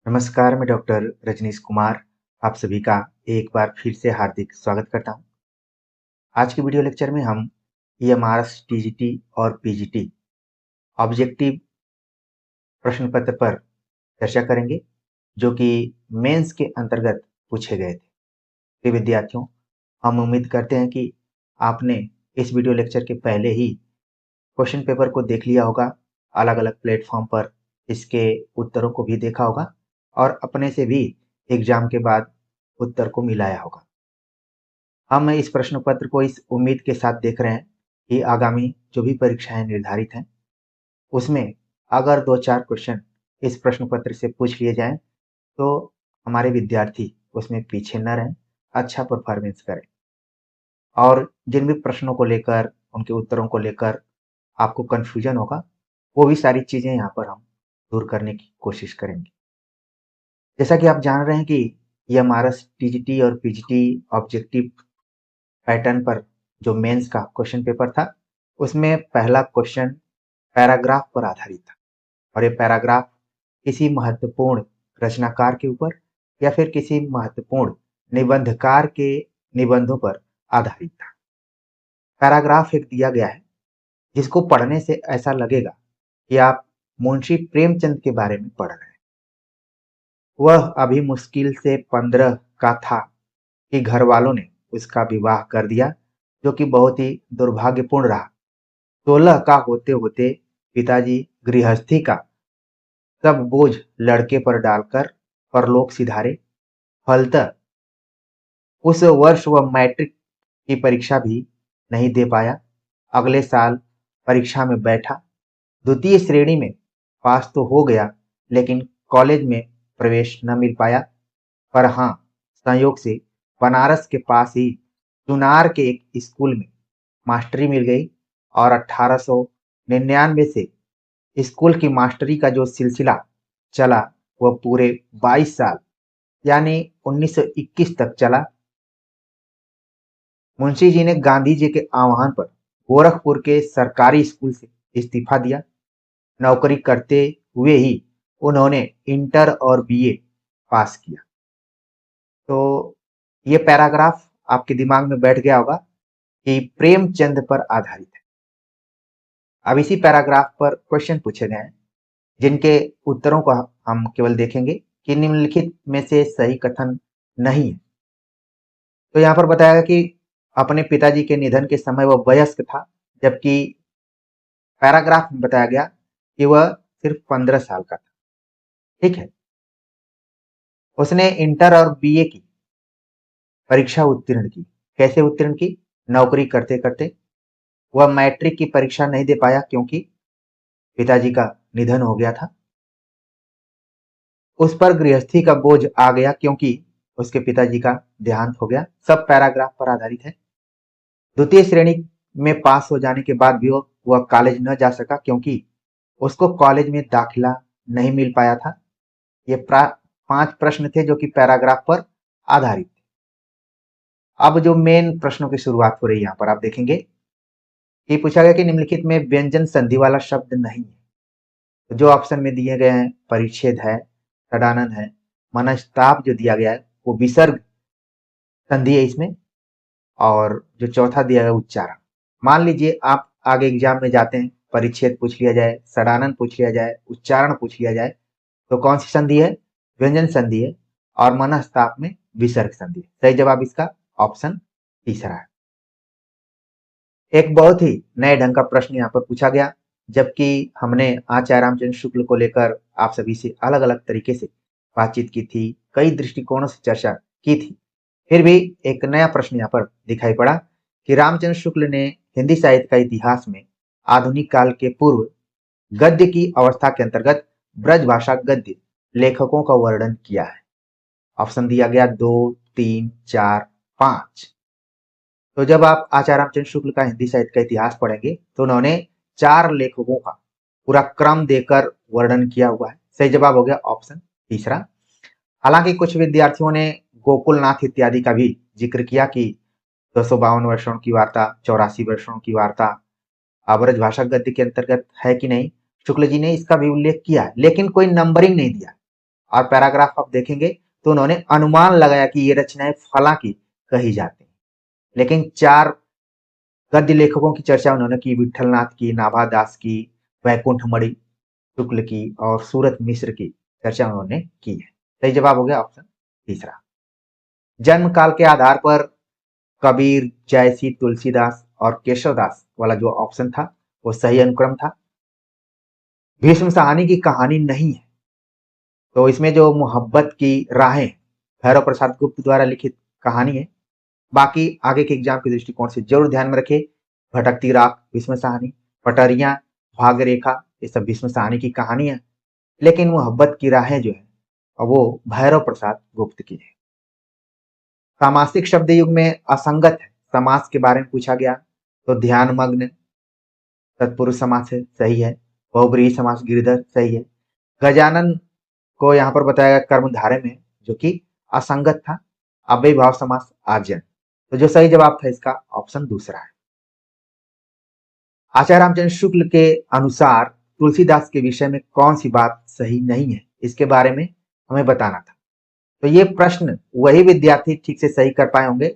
नमस्कार, मैं डॉक्टर रजनीश कुमार आप सभी का एक बार फिर से हार्दिक स्वागत करता हूं। आज के वीडियो लेक्चर में हम ईएमआरएस, टीजीटी और पीजीटी ऑब्जेक्टिव प्रश्न पत्र पर चर्चा करेंगे, जो कि मेंस के अंतर्गत पूछे गए थे। तो विद्यार्थियों, हम उम्मीद करते हैं कि आपने इस वीडियो लेक्चर के पहले ही क्वेश्चन पेपर को देख लिया होगा, अलग-अलग प्लेटफॉर्म पर इसके उत्तरों को भी देखा होगा और अपने से भी एग्जाम के बाद उत्तर को मिलाया होगा। हम इस प्रश्न पत्र को इस उम्मीद के साथ देख रहे हैं कि आगामी जो भी परीक्षाएं निर्धारित हैं, उसमें अगर 2-4 क्वेश्चन इस प्रश्न पत्र से पूछ लिए जाएं, तो हमारे विद्यार्थी उसमें पीछे न रहें, अच्छा परफॉर्मेंस करें। और जिन भी प्रश्नों को लेकर, उनके उत्तरों को लेकर आपको कन्फ्यूजन होगा, वो भी सारी चीज़ें यहाँ पर हम दूर करने की कोशिश करेंगे। जैसा कि आप जान रहे हैं कि ईएमआरएस, टीजीटी और पीजीटी ऑब्जेक्टिव पैटर्न पर जो मेंस का क्वेश्चन पेपर था, उसमें पहला क्वेश्चन पैराग्राफ पर आधारित था और ये पैराग्राफ किसी महत्वपूर्ण रचनाकार के ऊपर या फिर किसी महत्वपूर्ण निबंधकार के निबंधों पर आधारित था। पैराग्राफ एक दिया गया है जिसको पढ़ने से ऐसा लगेगा कि आप मुंशी प्रेमचंद के बारे में पढ़ रहे हैं। वह अभी मुश्किल से 15 का था कि घर वालों ने उसका विवाह कर दिया, जो कि बहुत ही दुर्भाग्यपूर्ण रहा। 16 का होते होते पिताजी गृहस्थी का सब बोझ लड़के पर डालकर परलोक सिधारे। फलतः उस वर्ष वह मैट्रिक की परीक्षा भी नहीं दे पाया। अगले साल परीक्षा में बैठा, द्वितीय श्रेणी में पास तो हो गया, लेकिन कॉलेज में प्रवेश न मिल पाया। पर हाँ, संयोग से बनारस के पास ही चुनार के एक स्कूल में मास्टरी मिल गई और 1899 से स्कूल की मास्टरी का जो सिलसिला चला, वह पूरे 22 साल यानी 1921 तक चला। मुंशी जी ने गांधी जी के आह्वान पर गोरखपुर के सरकारी स्कूल से इस्तीफा दिया। नौकरी करते हुए ही उन्होंने इंटर और बीए पास किया। तो ये पैराग्राफ आपके दिमाग में बैठ गया होगा कि प्रेमचंद पर आधारित है। अब इसी पैराग्राफ पर क्वेश्चन पूछे गए हैं, जिनके उत्तरों को हम केवल देखेंगे कि निम्नलिखित में से सही कथन नहीं है। तो यहाँ पर बताया गया कि अपने पिताजी के निधन के समय वह वयस्क था, जबकि पैराग्राफ में बताया गया कि वह सिर्फ 15 साल का था। ठीक है। उसने इंटर और बीए की परीक्षा उत्तीर्ण की। कैसे उत्तीर्ण की? नौकरी करते करते। वह मैट्रिक की परीक्षा नहीं दे पाया क्योंकि पिताजी का निधन हो गया था। उस पर गृहस्थी का बोझ आ गया क्योंकि उसके पिताजी का देहांत हो गया। सब पैराग्राफ पर आधारित है। द्वितीय श्रेणी में पास हो जाने के बाद भी वह कॉलेज न जा सका क्योंकि उसको कॉलेज में दाखिला नहीं मिल पाया था। ये 5 प्रश्न थे जो कि पैराग्राफ पर आधारित थे। अब जो मेन प्रश्नों की शुरुआत हो रही है, यहाँ पर आप देखेंगे कि पूछा गया कि निम्नलिखित में व्यंजन संधि वाला शब्द नहीं है। तो जो ऑप्शन में दिए गए हैं, परिच्छेद है, षडानन है, मनस्ताप जो दिया गया है वो विसर्ग संधि है इसमें, और जो चौथा दिया गया उच्चारण। मान लीजिए आप आगे एग्जाम में जाते हैं, परिच्छेद पूछ लिया जाए, षडानन पूछ लिया जाए, उच्चारण पूछ लिया जाए, तो कौन सी संधि है? व्यंजन संधि है और मनस्ताप में विसर्ग संधि है। सही जवाब इसका ऑप्शन तीसरा है। एक बहुत ही नए ढंग का प्रश्न यहाँ पर पूछा गया, जबकि हमने आचार्य रामचंद्र शुक्ल को लेकर आप सभी से अलग अलग तरीके से बातचीत की थी, कई दृष्टिकोणों से चर्चा की थी, फिर भी एक नया प्रश्न यहाँ पर दिखाई पड़ा कि रामचंद्र शुक्ल ने हिंदी साहित्य का इतिहास में आधुनिक काल के पूर्व गद्य की अवस्था के अंतर्गत ब्रज भाषा गद्य लेखकों का वर्णन किया है। ऑप्शन दिया गया 2, 3, 4, 5। तो जब आप आचार्य रामचंद्र शुक्ल का हिंदी साहित्य का इतिहास पढ़ेंगे तो उन्होंने 4 लेखकों का पूरा क्रम देकर वर्णन किया हुआ है। सही जवाब हो गया ऑप्शन तीसरा। हालांकि कुछ विद्यार्थियों ने गोकुलनाथ इत्यादि का भी जिक्र किया कि 252 वर्षों की वार्ता, 84 वर्षों की वार्ता ब्रज भाषा गद्य के अंतर्गत है कि नहीं। शुक्ल जी ने इसका भी उल्लेख किया है, लेकिन कोई नंबरिंग नहीं दिया। और पैराग्राफ आप देखेंगे तो उन्होंने अनुमान लगाया कि ये रचनाएं फला की कही जाती हैं। लेकिन 4 गद्य लेखकों की चर्चा उन्होंने की, विट्ठलनाथ की, नाभा दास की, वैकुंठमणि शुक्ल की और सूरत मिश्र की चर्चा उन्होंने की है। सही जवाब हो गया ऑप्शन तीसरा। जन्म काल के आधार पर कबीर, जयसी, तुलसीदास और केशवदास वाला जो ऑप्शन था वो सही अनुक्रम था। भीष्म साहनी की कहानी नहीं है, तो इसमें जो मोहब्बत की राहें भैरव प्रसाद गुप्त द्वारा लिखित कहानी है। बाकी आगे के एग्जाम के दृष्टिकोण से जरूर ध्यान में रखें, भटकती राख भीष्म साहनी, पटरियां, भाग्यरेखा, ये सब भीष्म साहनी की कहानी है। लेकिन मोहब्बत की राहें जो है वो भैरव प्रसाद गुप्त की है। सामासिक शब्द युग में असंगत है समास के बारे में पूछा गया, तो ध्यानमग्न तत्पुरुष समास है, सही है। बहुब्रीहि समास गिरिधर, सही है। गजानन को यहाँ पर बताया गया कर्मधारय में, जो कि असंगत था। अव्ययीभाव समास आर्जन, तो जो सही जवाब था इसका ऑप्शन दूसरा है। आचार्य रामचंद्र शुक्ल के अनुसार तुलसीदास के विषय में कौन सी बात सही नहीं है, इसके बारे में हमें बताना था। तो ये प्रश्न वही विद्यार्थी ठीक से सही कर पाए होंगे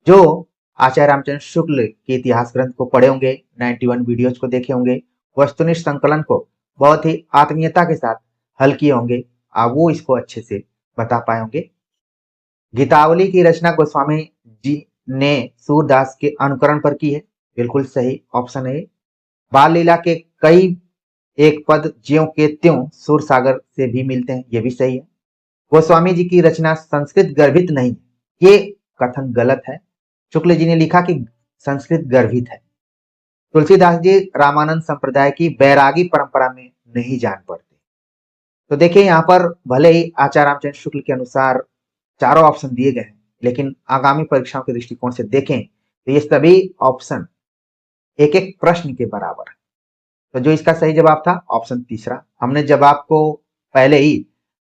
जो आचार्य रामचंद्र शुक्ल के इतिहास ग्रंथ को पढ़े होंगे, 91 वीडियोज को देखे होंगे, वस्तुनिष्ठ संकलन को बहुत ही आत्मीयता के साथ हल किए होंगे, वो इसको अच्छे से बता पाए होंगे। गीतावली की रचना गोस्वामी जी ने सूरदास के अनुकरण पर की है, बिल्कुल सही ऑप्शन है। बाल लीला के कई एक पद ज्यों के त्यों सुर सागर से भी मिलते हैं, ये भी सही है। गोस्वामी जी की रचना संस्कृत गर्भित नहीं, ये कथन गलत है। शुक्ल जी ने लिखा कि संस्कृत गर्भित है। तुलसीदास जी रामानंद संप्रदाय की बैरागी परंपरा में नहीं जान पड़ते। तो देखिए यहाँ पर भले ही आचार्य रामचंद्र शुक्ल के अनुसार चारों ऑप्शन दिए गए हैं, लेकिन आगामी परीक्षाओं के दृष्टिकोण से देखें तो ये सभी ऑप्शन एक एक प्रश्न के बराबर है। तो जो इसका सही जवाब था ऑप्शन तीसरा। हमने जवाब को पहले ही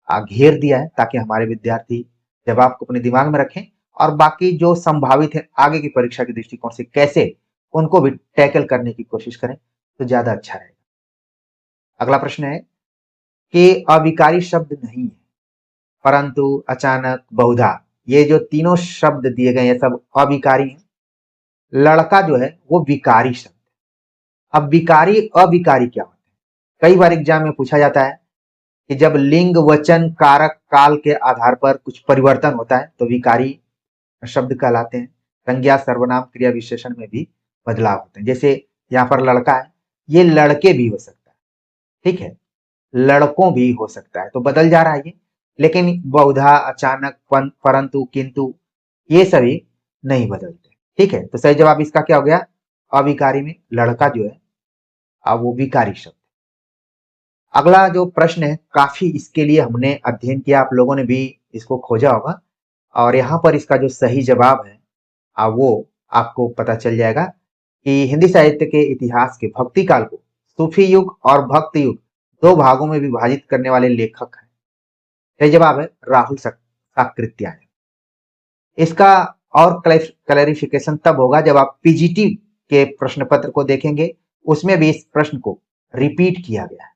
घेर दिया है ताकि हमारे विद्यार्थी जवाब को अपने दिमाग में रखें और बाकी जो संभावित है आगे की परीक्षा के दृष्टिकोण से कैसे उनको भी टैकल करने की कोशिश करें तो ज्यादा अच्छा रहेगा। अगला प्रश्न है कि अविकारी शब्द नहीं है परंतु अचानक, बहुधा, ये जो तीनों शब्द दिए गए हैं सब अविकारी हैं। लड़का जो है वो विकारी शब्द है। अब विकारी अविकारी क्या होता है? कई बार एग्जाम में पूछा जाता है कि जब लिंग, वचन, कारक, काल के आधार पर कुछ परिवर्तन होता है तो विकारी शब्द कहलाते हैं। संज्ञा, सर्वनाम, क्रिया विशेषण में भी बदलाव होते हैं। जैसे यहाँ पर लड़का है, ये लड़के भी हो सकता है, ठीक है, लड़कों भी हो सकता है, तो बदल जा रहा है ये। लेकिन बहुधा, अचानक, परंतु, किंतु, ये सभी नहीं बदलते, ठीक है। तो सही जवाब इसका क्या हो गया? अविकारी में लड़का जो है अब वो विकारी शब्द। अगला जो प्रश्न है काफी इसके लिए हमने अध्ययन किया, आप लोगों ने भी इसको खोजा होगा और यहाँ पर इसका जो सही जवाब है वो आपको पता चल जाएगा कि हिंदी साहित्य के इतिहास के भक्ति काल को सूफी युग और भक्त युग दो भागों में विभाजित करने वाले लेखक हैं। सही जवाब है राहुल साकृत्यायन। इसका और क्लैरिफिकेशन तब होगा जब आप पीजीटी के प्रश्न पत्र को देखेंगे, उसमें भी इस प्रश्न को रिपीट किया गया है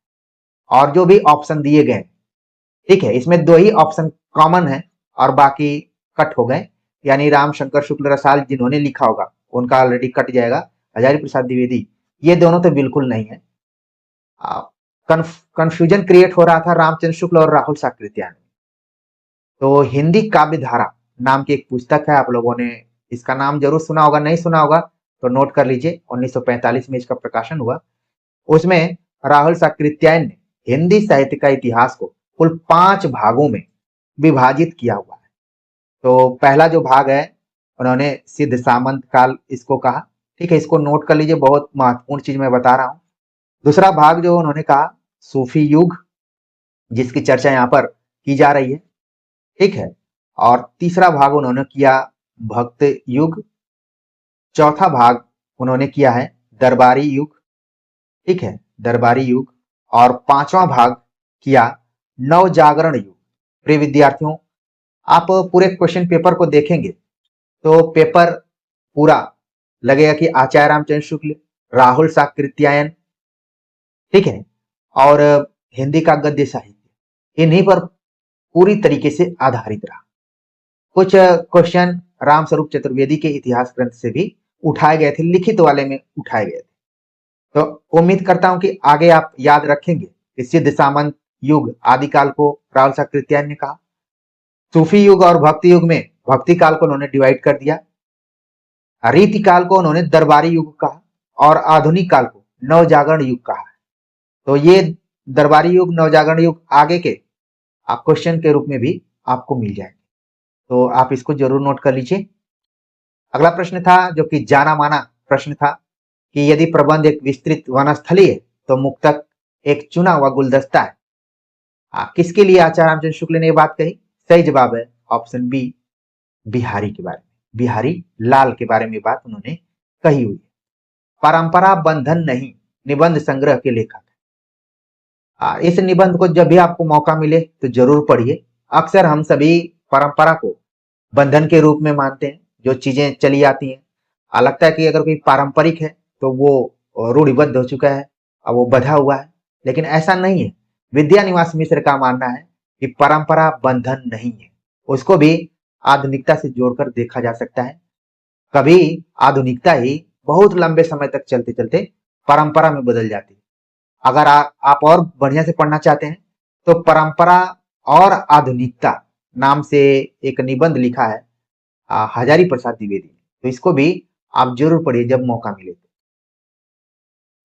और जो भी ऑप्शन दिए गए, ठीक है, इसमें 2 ही ऑप्शन कॉमन है और बाकी कट हो गए, यानी रामशंकर शुक्ल रसाल जिन्होंने लिखा होगा उनका ऑलरेडी कट जाएगा। हजारी प्रसाद द्विवेदी, ये दोनों तो बिल्कुल नहीं है। कंफ्यूजन क्रिएट हो रहा था रामचंद्र शुक्ल और राहुल साकृत्यायन। तो हिंदी काव्य धारा नाम की एक पुस्तक है, आप लोगों ने इसका नाम जरूर सुना होगा, नहीं सुना होगा तो नोट कर लीजिए, 1945 में इसका प्रकाशन हुआ। उसमें राहुल साकृत्यायन ने हिंदी साहित्य का इतिहास को कुल 5 भागों में विभाजित किया हुआ है। तो पहला जो भाग है उन्होंने सिद्ध सामंत काल इसको कहा, ठीक है, इसको नोट कर लीजिए, बहुत महत्वपूर्ण चीज मैं बता रहा हूं। दूसरा भाग जो उन्होंने कहा सूफी युग, जिसकी चर्चा यहाँ पर की जा रही है, ठीक है, और तीसरा भाग उन्होंने किया भक्त युग, चौथा भाग उन्होंने किया है दरबारी युग, ठीक है, दरबारी युग, और 5वां भाग किया नवजागरण युग। प्रिय विद्यार्थियों, आप पूरे क्वेश्चन पेपर को देखेंगे तो पेपर पूरा लगेगा कि आचार्य रामचंद्र शुक्ल, राहुल साकृत्यायन, ठीक है, और हिंदी का गद्य साहित्य, इन्हीं पर पूरी तरीके से आधारित रहा। कुछ क्वेश्चन रामस्वरूप चतुर्वेदी के इतिहास ग्रंथ से भी उठाए गए थे, लिखित वाले में उठाए गए थे। तो उम्मीद करता हूं कि आगे आप याद रखेंगे कि सिद्ध सामंत युग आदिकाल को राहुल साकृत्यायन ने कहा। सूफी युग और भक्ति युग में भक्ति काल को उन्होंने डिवाइड कर दिया। रीति काल को उन्होंने दरबारी युग कहा और आधुनिक काल को नवजागरण युग कहा। तो ये दरबारी युग, नवजागरण युग आगे के आप क्वेश्चन के रूप में भी आपको मिल जाएंगे, तो आप इसको जरूर नोट कर लीजिए। अगला प्रश्न था जो कि जाना माना प्रश्न था कि यदि प्रबंध एक विस्तृत वनस्थली है तो मुक्तक एक चुना हुआ गुलदस्ता है। किसके लिए आचार्य रामचंद्र शुक्ल ने यह बात कही? सही जवाब है ऑप्शन बी, बिहारी के बारे में, बिहारी लाल के बारे में बात उन्होंने कही हुई है। परंपरा बंधन नहीं निबंध संग्रह के लेखक। इस निबंध को जब भी आपको मौका मिले तो जरूर पढ़िए। अक्सर हम सभी परंपरा को बंधन के रूप में मानते हैं, जो चीजें चली आती हैं। लगता है कि अगर कोई पारंपरिक है तो वो रूढ़िबद्ध हो चुका है, अब वो बंधा हुआ है, लेकिन ऐसा नहीं है। विद्यानिवास मिश्र का मानना है कि परंपरा बंधन नहीं है, उसको भी आधुनिकता से जोड़कर देखा जा सकता है। कभी आधुनिकता ही बहुत लंबे समय तक चलते चलते परंपरा में बदल जाती है। अगर आप और बढ़िया से पढ़ना चाहते हैं तो परंपरा और आधुनिकता नाम से एक निबंध लिखा है हजारी प्रसाद द्विवेदी ने, तो इसको भी आप जरूर पढ़िए जब मौका मिले।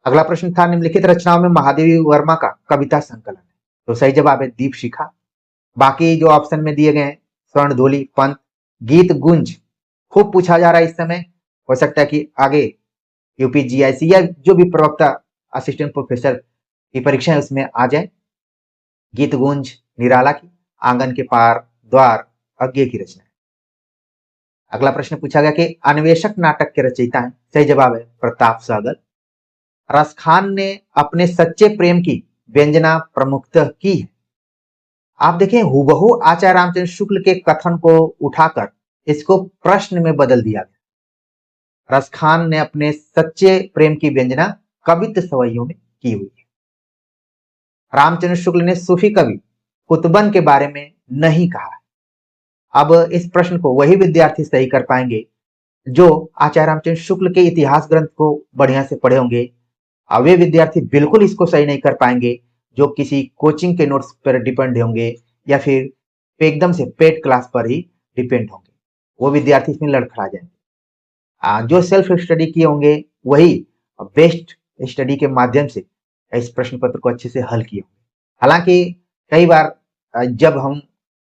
अगला प्रश्न था निम्नलिखित रचनाओं में महादेवी वर्मा का कविता संकलन है। तो सही जवाब है दीप शिखा। बाकी जो ऑप्शन में दिए गए हैं स्वर्ण धोली, पंत, गीत गुंज खूब पूछा जा रहा है इस समय। हो सकता है कि आगे यूपीजीआईसी या जो भी प्रवक्ता असिस्टेंट प्रोफेसर की परीक्षा है उसमें आ जाए। गीत गुंज निराला की, आंगन के पार द्वार अज्ञे की रचना है। अगला प्रश्न पूछा गया कि अन्वेषक नाटक के रचयिता हैं। सही जवाब है प्रताप सहगल। रसखान ने अपने सच्चे प्रेम की व्यंजना प्रमुखतः की है। आप देखें हूबहू आचार्य रामचंद्र शुक्ल के कथन को उठाकर इसको प्रश्न में बदल दिया गया। रसखान ने अपने सच्चे प्रेम की व्यंजना कवित्त सवैयों में की हुई है। रामचंद्र शुक्ल ने सूफी कवि कुतुबन के बारे में नहीं कहा है। अब इस प्रश्न को वही विद्यार्थी सही कर पाएंगे जो आचार्य रामचंद्र शुक्ल के इतिहास ग्रंथ को बढ़िया से पढ़े होंगे। वे विद्यार्थी बिल्कुल इसको सही नहीं कर पाएंगे जो किसी कोचिंग के नोट्स पर डिपेंड होंगे या फिर एकदम से पेड क्लास पर ही डिपेंड होंगे। वो विद्यार्थी इसमें लड़खड़ा जाएंगे। जो सेल्फ स्टडी किए होंगे वही बेस्ट स्टडी के माध्यम से इस प्रश्न पत्र को अच्छे से हल किए होंगे। हालांकि कई बार जब हम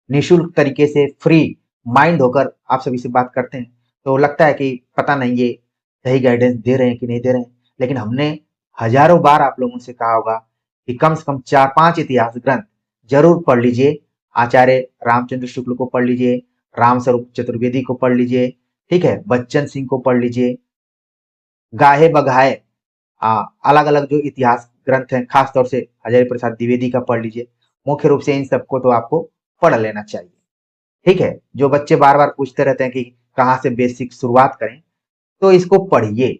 निःशुल्क तरीके से फ्री माइंड होकर आप सभी से बात करते हैं तो लगता है कि पता नहीं ये सही गाइडेंस दे रहे हैं कि नहीं दे रहे हैं, लेकिन हमने हजारों बार आप लोगों से कहा होगा कि कम से कम 4-5 इतिहास ग्रंथ जरूर पढ़ लीजिए। आचार्य रामचंद्र शुक्ल को पढ़ लीजिए, रामस्वरूप चतुर्वेदी को पढ़ लीजिए, ठीक है, बच्चन सिंह को पढ़ लीजिए, गाहे बगाहे अलग अलग जो इतिहास ग्रंथ हैं खासतौर से हजारी प्रसाद द्विवेदी का पढ़ लीजिए। मुख्य रूप से इन सबको तो आपको पढ़ लेना चाहिए, ठीक है। जो बच्चे बार बार पूछते रहते हैं कि कहाँ से बेसिक शुरुआत करें, तो इसको पढ़िए।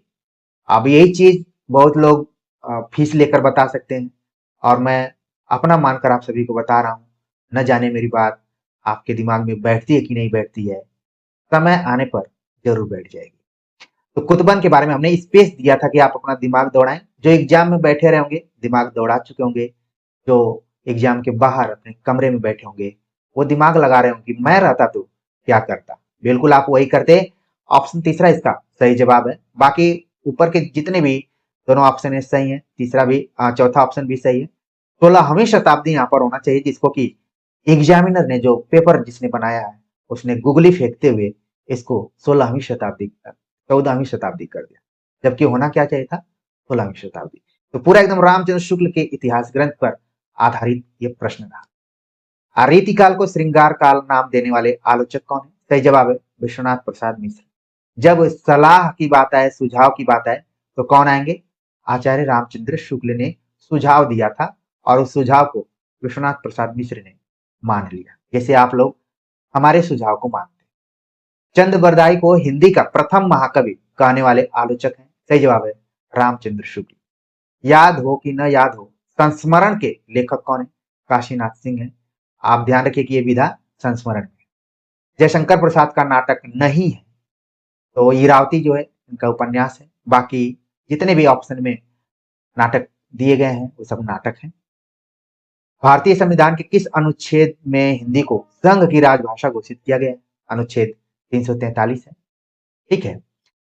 अब यही चीज बहुत लोग फीस लेकर बता सकते हैं और मैं अपना मानकर आप सभी को बता रहा हूँ। न जाने मेरी बात आपके दिमाग में बैठती है कि नहीं बैठती है, समय आने पर जरूर बैठ जाएगी। तो कुतुबन के बारे में हमने स्पेस दिया था कि आप अपना दिमाग दौड़ाएं। जो एग्जाम में बैठे रहे होंगे दिमाग दौड़ा चुके होंगे, जो एग्जाम के बाहर अपने कमरे में बैठे होंगे वो दिमाग लगा रहे होंगे मैं रहता तो क्या करता। बिल्कुल आप वही करते। ऑप्शन तीसरा इसका सही जवाब है। बाकी ऊपर के जितने भी दोनों ऑप्शन सही है, तीसरा भी चौथा ऑप्शन भी सही है। 16वीं शताब्दी यहाँ पर होना चाहिए, जिसको कि एग्जामिनर ने जो पेपर जिसने बनाया है उसने गुगली फेंकते हुए इसको 16वीं शताब्दी 14वीं शताब्दी कर दिया, जबकि होना क्या चाहिए था 16वीं शताब्दी। तो पूरा एकदम रामचंद्र शुक्ल के इतिहास ग्रंथ पर आधारित ये प्रश्न था। रीतिकाल को श्रृंगार काल नाम देने वाले आलोचक कौन है? सही जवाब है विश्वनाथ प्रसाद मिश्र। जब सलाह की बात आए, सुझाव की बात आए, तो कौन आएंगे? आचार्य रामचंद्र शुक्ल ने सुझाव दिया था और उस सुझाव को विश्वनाथ प्रसाद मिश्र ने मान लिया, जैसे आप लोग हमारे सुझाव को मानते हैं। चंद बरदाई को हिंदी का प्रथम महाकवि कहने वाले आलोचक हैं। सही जवाब है रामचंद्र शुक्ल। याद हो कि न याद हो संस्मरण के लेखक कौन है? काशीनाथ सिंह है। आप ध्यान रखिए कि ये विधा संस्मरण में। जयशंकर प्रसाद का नाटक नहीं है, तो इरावती जो है इनका उपन्यास है। बाकी जितने भी ऑप्शन में नाटक दिए गए हैं वो सब नाटक हैं। भारतीय संविधान के किस अनुच्छेद में हिंदी को संघ की राजभाषा घोषित किया गया है? अनुच्छेद 343 है। ठीक है।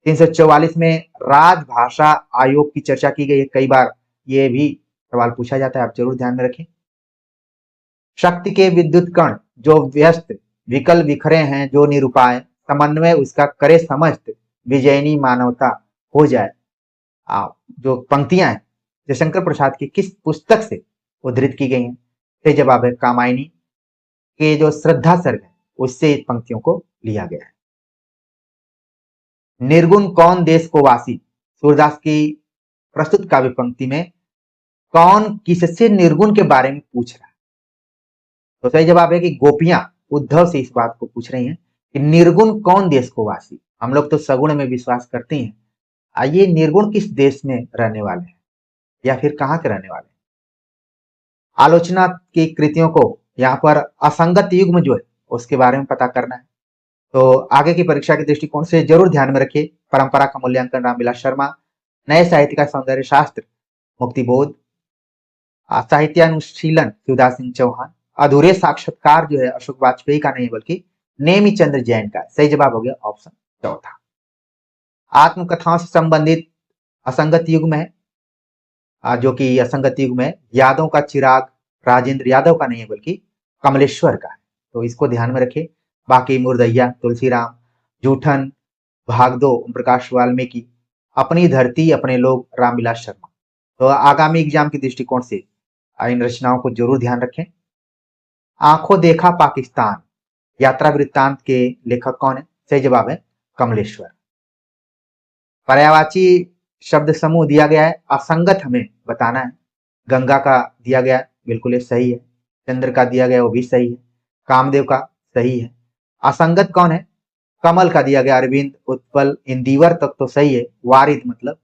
344 में राजभाषा आयोग की चर्चा की गई है, कई बार ये भी सवाल पूछा जाता है, आप जरूर ध्यान में रखें। शक्ति के विद्युत कण जो व्यस्त विकल बिखरे हैं, जो निरुपाय समन्वय उसका करे समस्त विजयनी मानवता हो जाए। जो पंक्तियां हैं जयशंकर प्रसाद की किस पुस्तक से उद्धृत की गई हैं? तो जवाब है कामायनी के जो श्रद्धा सर्ग है उससे इन पंक्तियों को लिया गया है। निर्गुण कौन देश को वासी, सूरदास की प्रस्तुत काव्य पंक्ति में कौन किससे निर्गुण के बारे में पूछ रहा है? तो सही जवाब है कि गोपियां उद्धव से इस बात को पूछ रही हैं कि निर्गुण कौन देश को वासी। हम लोग तो सगुण में विश्वास करते हैं, आइए निर्गुण किस देश में रहने वाले हैं या फिर कहां के रहने वाले हैं? आलोचना की कृतियों को यहाँ पर असंगत युग्म जो है उसके बारे में पता करना है। तो आगे की परीक्षा के दृष्टिकोण से जरूर ध्यान में रखिए। परंपरा का मूल्यांकन रामविलास शर्मा, नए साहित्य का सौंदर्य शास्त्र मुक्तिबोध, साहित्यानुशीलन शिवदास सिंह चौहान, अधूरे साक्षात्कार जो है अशोक वाजपेयी का नहीं बल्कि नेमीचंद्र जैन का। सही जवाब हो गया ऑप्शन चौथा। आत्मकथाओं से संबंधित असंगत युग्म है, जो कि असंगत युग्म है यादों का चिराग राजेंद्र यादव का नहीं है बल्कि कमलेश्वर का है, तो इसको ध्यान में रखिए। बाकी मुर्दैया तुलसीराम, जूठन, भाग दो ओम प्रकाश वाल्मीकि, अपनी धरती अपने लोग रामविलास शर्मा। तो आगामी एग्जाम के दृष्टिकोण से इन रचनाओं को जरूर ध्यान रखें। आंखों देखा पाकिस्तान यात्रा वृत्तांत के लेखक कौन है? सही जवाब है कमलेश्वर। पर्यायवाची शब्द समूह दिया गया है, असंगत हमें बताना है। गंगा का दिया गया है, बिल्कुल ये सही है। चंद्र का दिया गया वो भी सही है। कामदेव का सही है। असंगत कौन है? कमल का दिया गया अरविंद, उत्पल, इंदिवर तक तो सही है। वारिद मतलब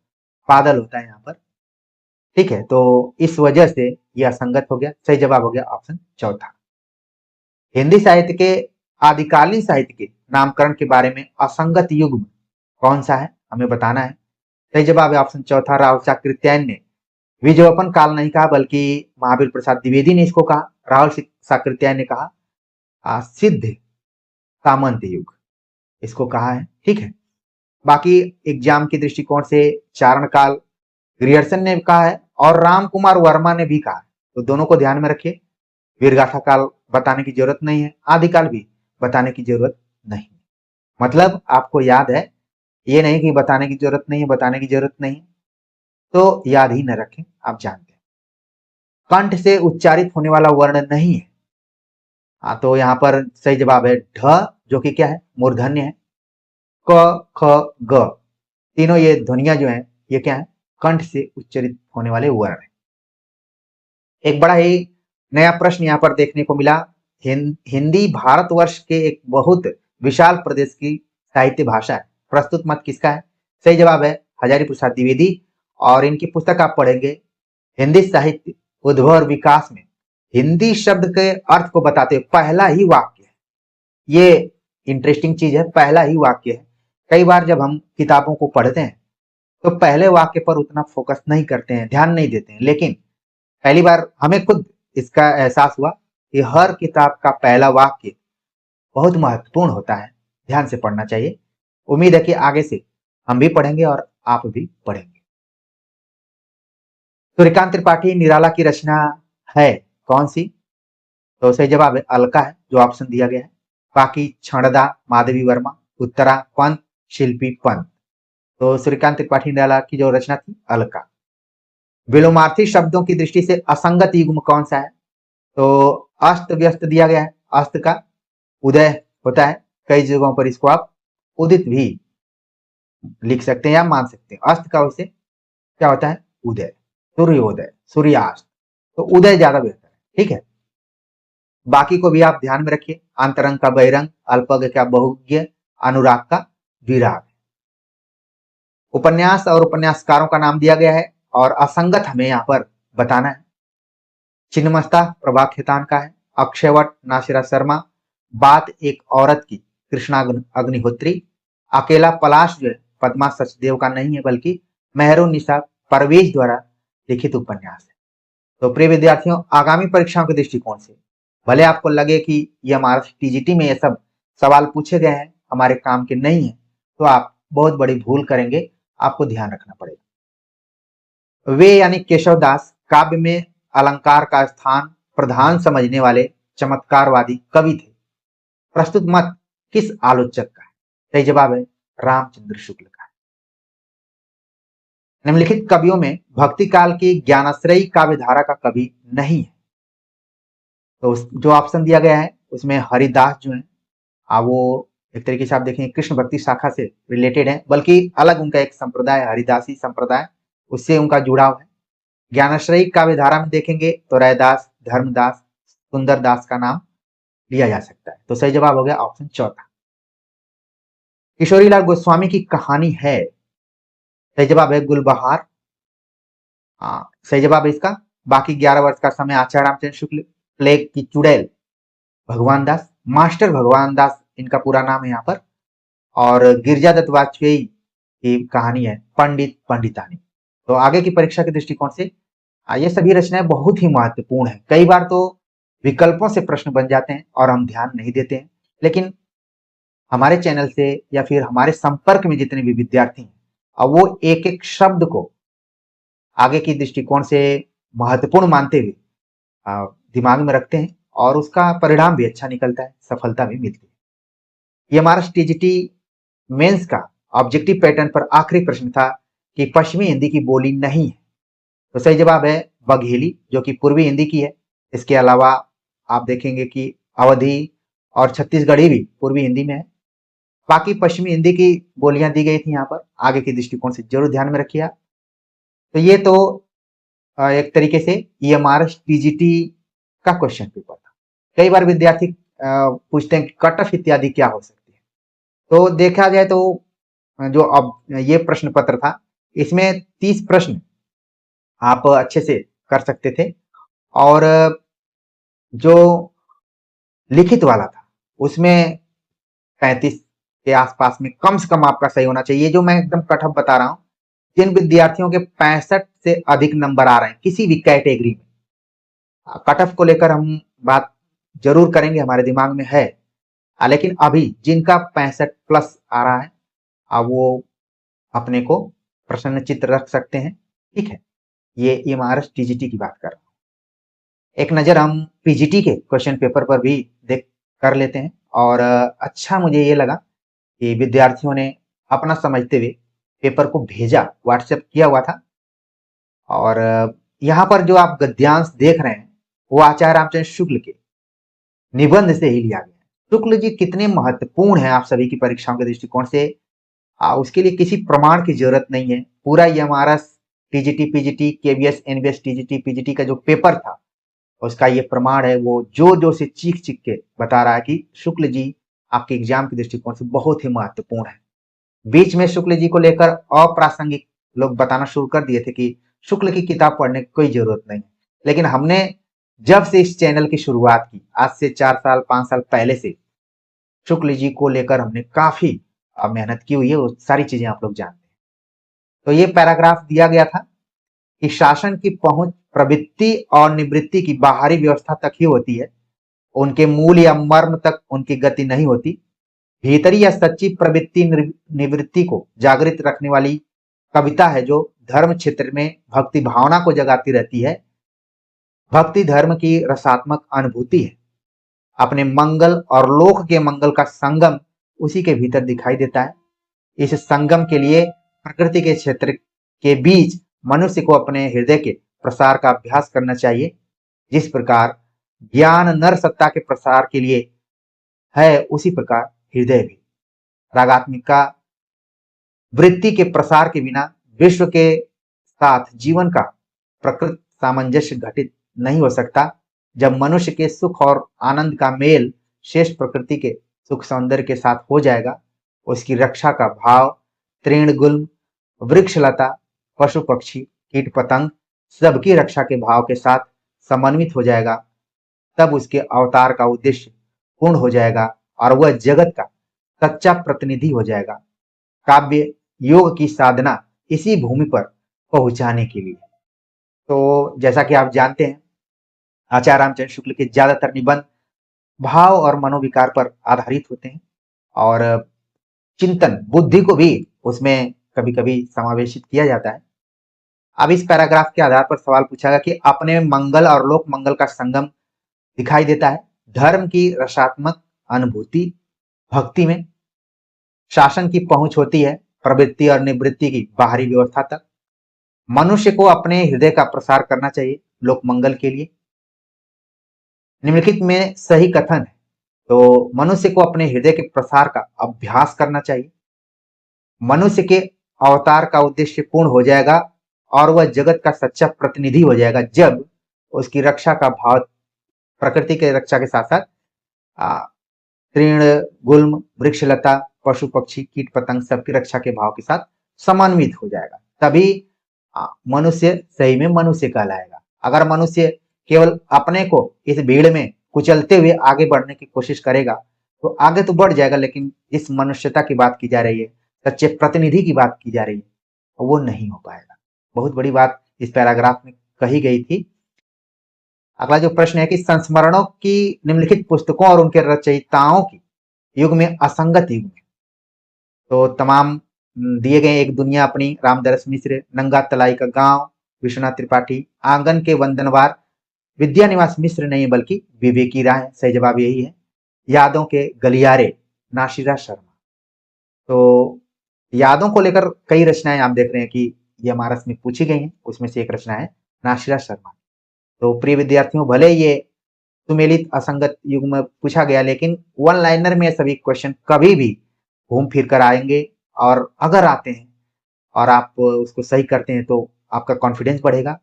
बादल होता है यहाँ पर। ठीक है, तो इस वजह से यह असंगत हो गया। सही जवाब हो गया ऑप्शन चौथा। हिंदी साहित्य के आदिकालीन साहित्य के नामकरण के बारे में असंगत युग्म कौन सा है हमें बताना है। सही जवाब है ऑप्शन चौथा, राहुल साकृत्यायन ने विजयोपन काल नहीं कहा बल्कि महावीर प्रसाद द्विवेदी ने इसको कहा। राहुल साकृत्यायन ने कहा सिद्ध सामंत युग, इसको कहा है। ठीक है, बाकी एग्जाम के दृष्टिकोण से चारण काल ग्रियर्सन ने कहा है और राम कुमार वर्मा ने भी कहा है, तो दोनों को ध्यान में रखिए। वीरगाथा काल बताने की जरूरत नहीं है, आदिकाल भी बताने की जरूरत नहीं। मतलब आपको याद है, ये नहीं कि बताने की जरूरत नहीं है, बताने की जरूरत नहीं है तो याद ही न रखें, आप जानते हैं। कंठ से उच्चारित होने वाला वर्ण नहीं है, तो यहाँ पर सही जवाब है ढ, जो कि क्या है मूर्धन्य है। क ख ग तीनों ये ध्वनियां जो है ये क्या है कंठ से उच्चारित होने वाले वर्ण है। एक बड़ा ही नया प्रश्न यहाँ पर देखने को मिला। हिंदी भारतवर्ष के एक बहुत विशाल प्रदेश की साहित्य भाषा है, प्रस्तुत मत किसका है? सही जवाब है हजारी प्रसाद द्विवेदी, और इनकी पुस्तक आप पढ़ेंगे हिंदी साहित्य उद्भव और विकास में हिंदी शब्द के अर्थ को बताते हुए पहला ही वाक्य है। ये इंटरेस्टिंग चीज है, पहला ही वाक्य है। कई बार जब हम किताबों को पढ़ते हैं तो पहले वाक्य पर उतना फोकस नहीं करते हैं, ध्यान नहीं देते हैं, लेकिन पहली बार हमें खुद इसका एहसास हुआ कि हर किताब का पहला वाक्य बहुत महत्वपूर्ण होता है, ध्यान से पढ़ना चाहिए। उम्मीद है कि आगे से हम भी पढ़ेंगे और आप भी पढ़ेंगे। सूर्यकांत त्रिपाठी निराला की रचना है कौन सी? तो सही जवाब है अलका है, जो ऑप्शन दिया गया है। बाकी क्षणदा माधवी वर्मा, उत्तरा पंत, शिल्पी पंत। तो सूर्यकांत त्रिपाठी निराला की जो रचना थी अलका। विलोमार्थी शब्दों की दृष्टि से असंगत युग्म कौन सा है? तो अस्त व्यस्त दिया गया है, अस्त का उदय होता है, कई जगहों पर इसको आप उदित भी लिख सकते हैं या मान सकते हैं। अस्त का उसे क्या होता है उदय, सूर्योदय, सूर्यास्त, तो उदय ज्यादा बेहतर है। ठीक है, बाकी को भी आप ध्यान में रखिए। अंतरंग का बहिरंग, अल्पज्ञ का बहुज्ञ, अनुराग का विराग। उपन्यास और उपन्यासकारों का नाम दिया गया है और असंगत हमें यहाँ पर बताना है। छिन्नमस्ता प्रभा खेतान का है, अक्षयवट नासिरा शर्मा, बात एक औरत की कृष्णा अग्निहोत्री, अकेला पलाश जो है पद्मा सचदेव का नहीं है बल्कि मेहरुन्निसा परवेज द्वारा लिखित उपन्यास है। तो प्रिय विद्यार्थियों, आगामी परीक्षाओं के दृष्टिकोण से भले आपको लगे कि ये हमारा टीजीटी में ये सब सवाल पूछे गए हैं, हमारे काम के नहीं है, तो आप बहुत बड़ी भूल करेंगे, आपको ध्यान रखना पड़ेगा। वे यानी केशवदास काव्य में अलंकार का स्थान प्रधान समझने वाले चमत्कारवादी कवि थे। प्रस्तुत मत किस आलोचक का है? सही जवाब है रामचंद्र शुक्ल का। निम्नलिखित कवियों में भक्ति काल की ज्ञानाश्रयी काव्य धारा का कवि नहीं है। तो जो ऑप्शन दिया गया है उसमें हरिदास जो है वो एक तरीके से आप देखेंगे कृष्ण भक्ति शाखा से रिलेटेड है, बल्कि अलग उनका एक संप्रदाय हरिदासी संप्रदाय, उससे उनका जुड़ाव है। ज्ञानाश्रयी काव्य धारा में देखेंगे तो रैदास, धर्मदास, सुंदरदास का नाम लिया जा सकता है। तो सही जवाब हो गया ऑप्शन चौथा। किशोरीलाल गोस्वामी की कहानी है, सही जवाब है गुलबहार। हाँ, सही जवाब है इसका। बाकी 11 वर्ष का समय आचार्य रामचंद्र शुक्ल, प्लेग की चुड़ैल भगवान दास, मास्टर भगवान दास इनका पूरा नाम है यहाँ पर, और गिरिजा दत्त वाजपेयी की कहानी है पंडित पंडितानी। तो आगे की परीक्षा के दृष्टिकोण से ये सभी रचनाएं बहुत ही महत्वपूर्ण है। कई बार तो विकल्पों से प्रश्न बन जाते हैं और हम ध्यान नहीं देते हैं, लेकिन हमारे चैनल से या फिर हमारे संपर्क में जितने भी विद्यार्थी हैं अब वो एक एक शब्द को आगे की दृष्टिकोण से महत्वपूर्ण मानते हुए दिमाग में रखते हैं और उसका परिणाम भी अच्छा निकलता है, सफलता भी मिलती है। ये हमारा टीजीटी मेंस का ऑब्जेक्टिव पैटर्न पर आखिरी प्रश्न था कि पश्चिमी हिंदी की बोली नहीं है। तो सही जवाब है बघेली, जो कि पूर्वी हिंदी की है। इसके अलावा आप देखेंगे कि अवधी और छत्तीसगढ़ी भी पूर्वी हिंदी में है। बाकी पश्चिमी हिंदी की बोलियां दी गई थी यहाँ पर, आगे के दृष्टिकोण से जरूर ध्यान में रखिए आप। तो ये तो एक तरीके से ये हमारा टीजीटी का क्वेश्चन पेपर था। कई बार विद्यार्थी पूछते हैं कि कट ऑफ इत्यादि क्या हो सकती है। तो देखा जाए तो जो अब ये प्रश्न पत्र था इसमें 30 प्रश्न आप अच्छे से कर सकते थे, और जो लिखित वाला था उसमें 35 के आसपास में कम से कम आपका सही होना चाहिए। जो मैं एकदम कट ऑफ बता रहा हूं, जिन विद्यार्थियों के 65 से अधिक नंबर आ रहे हैं किसी भी कैटेगरी में, कट ऑफ को लेकर हम बात जरूर करेंगे, हमारे दिमाग में है। लेकिन अभी जिनका 65 प्लस आ रहा है वो अपने को प्रसन्न चित्त रख सकते हैं। ठीक है, ये एमआरएस टीजीटी की बात कर रहा हूं। एक नजर हम पीजीटी के क्वेश्चन पेपर पर भी देख कर लेते हैं, और अच्छा मुझे ये लगा कि विद्यार्थियों ने अपना समझते हुए पेपर को भेजा, व्हाट्सएप किया हुआ था। और यहाँ पर जो आप गद्यांश देख रहे हैं वो आचार्य रामचंद्र शुक्ल के निबंध से ही लिया गया है। शुक्ल जी कितने महत्वपूर्ण है आप सभी की परीक्षाओं के दृष्टिकोण से, उसके लिए किसी प्रमाण की जरूरत नहीं है। पूरा ये हमारा TGT PGT KVS NVS TGT PGT का जो पेपर था उसका ये प्रमाण है। वो जो जो से चीख चीख के बता रहा है कि शुक्ल जी आपके एग्जाम के दृष्टिकोण से बहुत ही महत्वपूर्ण है। बीच में शुक्ल जी को लेकर अप्रासंगिक लोग बताना शुरू कर दिए थे कि शुक्ल की किताब पढ़ने की कोई जरूरत नहीं, लेकिन हमने जब से इस चैनल की शुरुआत की, आज से 4 साल 5 साल पहले से शुक्ल जी को लेकर हमने काफी मेहनत की हुई है। वो सारी चीजें आप लोग जानते हैं। तो ये पैराग्राफ दिया गया था कि शासन की पहुंच प्रवृत्ति और निवृत्ति की बाहरी व्यवस्था तक ही होती है, उनके मूल या मर्म तक उनकी गति नहीं होती। भीतरी या सच्ची प्रवृत्ति निवृत्ति को जागृत रखने वाली कविता है जो धर्म क्षेत्र में भक्ति भावना को जगाती रहती है। भक्ति धर्म की रसात्मक अनुभूति है। अपने मंगल और लोक के मंगल का संगम उसी के भीतर दिखाई देता है। इस संगम के लिए प्रकृति के क्षेत्र के बीच मनुष्य को अपने हृदय के प्रसार का अभ्यास करना चाहिए। जिस प्रकार ज्ञान नर सत्ता के प्रसार के लिए है, उसी प्रकार हृदय भी। रागात्मिका वृत्ति के प्रसार के बिना विश्व के साथ जीवन का प्रकृत सामंजस्य घटित नहीं हो सकता। जब मनुष्य के सुख और आनंद का मेल शेष प्रकृति के सुख सौंदर्य के साथ हो जाएगा, उसकी रक्षा का भाव तृण गुल्म वृक्षलता पशु पक्षी कीट पतंग सबकी रक्षा के भाव के साथ समन्वित हो जाएगा, तब उसके अवतार का उद्देश्य पूर्ण हो जाएगा और वह जगत का सच्चा प्रतिनिधि हो जाएगा। काव्य योग की साधना इसी भूमि पर पहुंचाने के लिए। तो जैसा कि आप जानते हैं, आचार्य रामचंद्र शुक्ल के ज्यादातर निबंध भाव और मनोविकार पर आधारित होते हैं और चिंतन बुद्धि को भी उसमें कभी कभी समावेशित किया जाता है। अब इस पैराग्राफ के आधार पर सवाल पूछा गया कि अपने मंगल और लोक मंगल का संगम दिखाई देता है। धर्म की रसात्मक अनुभूति भक्ति में, शासन की पहुंच होती है प्रवृत्ति और निवृत्ति की बाहरी व्यवस्था तक। मनुष्य को अपने हृदय का प्रसार करना चाहिए लोक मंगल के लिए। निम्नलिखित में सही कथन है, तो मनुष्य को अपने हृदय के प्रसार का अभ्यास करना चाहिए। मनुष्य के अवतार का उद्देश्य पूर्ण हो जाएगा और वह जगत का सच्चा प्रतिनिधि हो जाएगा जब उसकी रक्षा का भाव प्रकृति के रक्षा के साथ साथ तृण गुल्म वृक्षलता पशु पक्षी कीट पतंग सबकी रक्षा के भाव के साथ समन्वित हो जाएगा, तभी मनुष्य सही में मनुष्य कहलाएगा। अगर मनुष्य केवल अपने को इस भीड़ में कुचलते हुए आगे बढ़ने की कोशिश करेगा तो आगे तो बढ़ जाएगा, लेकिन इस मनुष्यता की बात की जा रही है, सच्चे प्रतिनिधि की बात की जा रही है, वो नहीं हो पाएगा। बहुत बड़ी बात इस पैराग्राफ में कही गई थी। अगला जो प्रश्न है कि संस्मरणों की निम्नलिखित पुस्तकों और उनके रचयिताओं की युग में असंगत युग में, तो तमाम दिए गए एक दुनिया अपनी, रामदरस मिश्र, नंगा तलाई का गांव, विश्वनाथ त्रिपाठी, आंगन के वंदनवार, विद्या निवास मिश्र नहीं बल्कि विवेकी राय। सही जवाब यही है। यादों के गलियारे, नाशिरा शर्मा। तो यादों को लेकर कई रचनाएं आप देख रहे हैं कि ये हमारा में पूछी गई हैं, उसमें से एक रचना है नाशिरा शर्मा। तो प्रिय विद्यार्थियों, भले ये सुमेलित असंगत युग में पूछा गया, लेकिन वन लाइनर में सभी क्वेश्चन कभी भी घूम फिर कर आएंगे, और अगर आते हैं और आप उसको सही करते हैं तो आपका कॉन्फिडेंस बढ़ेगा,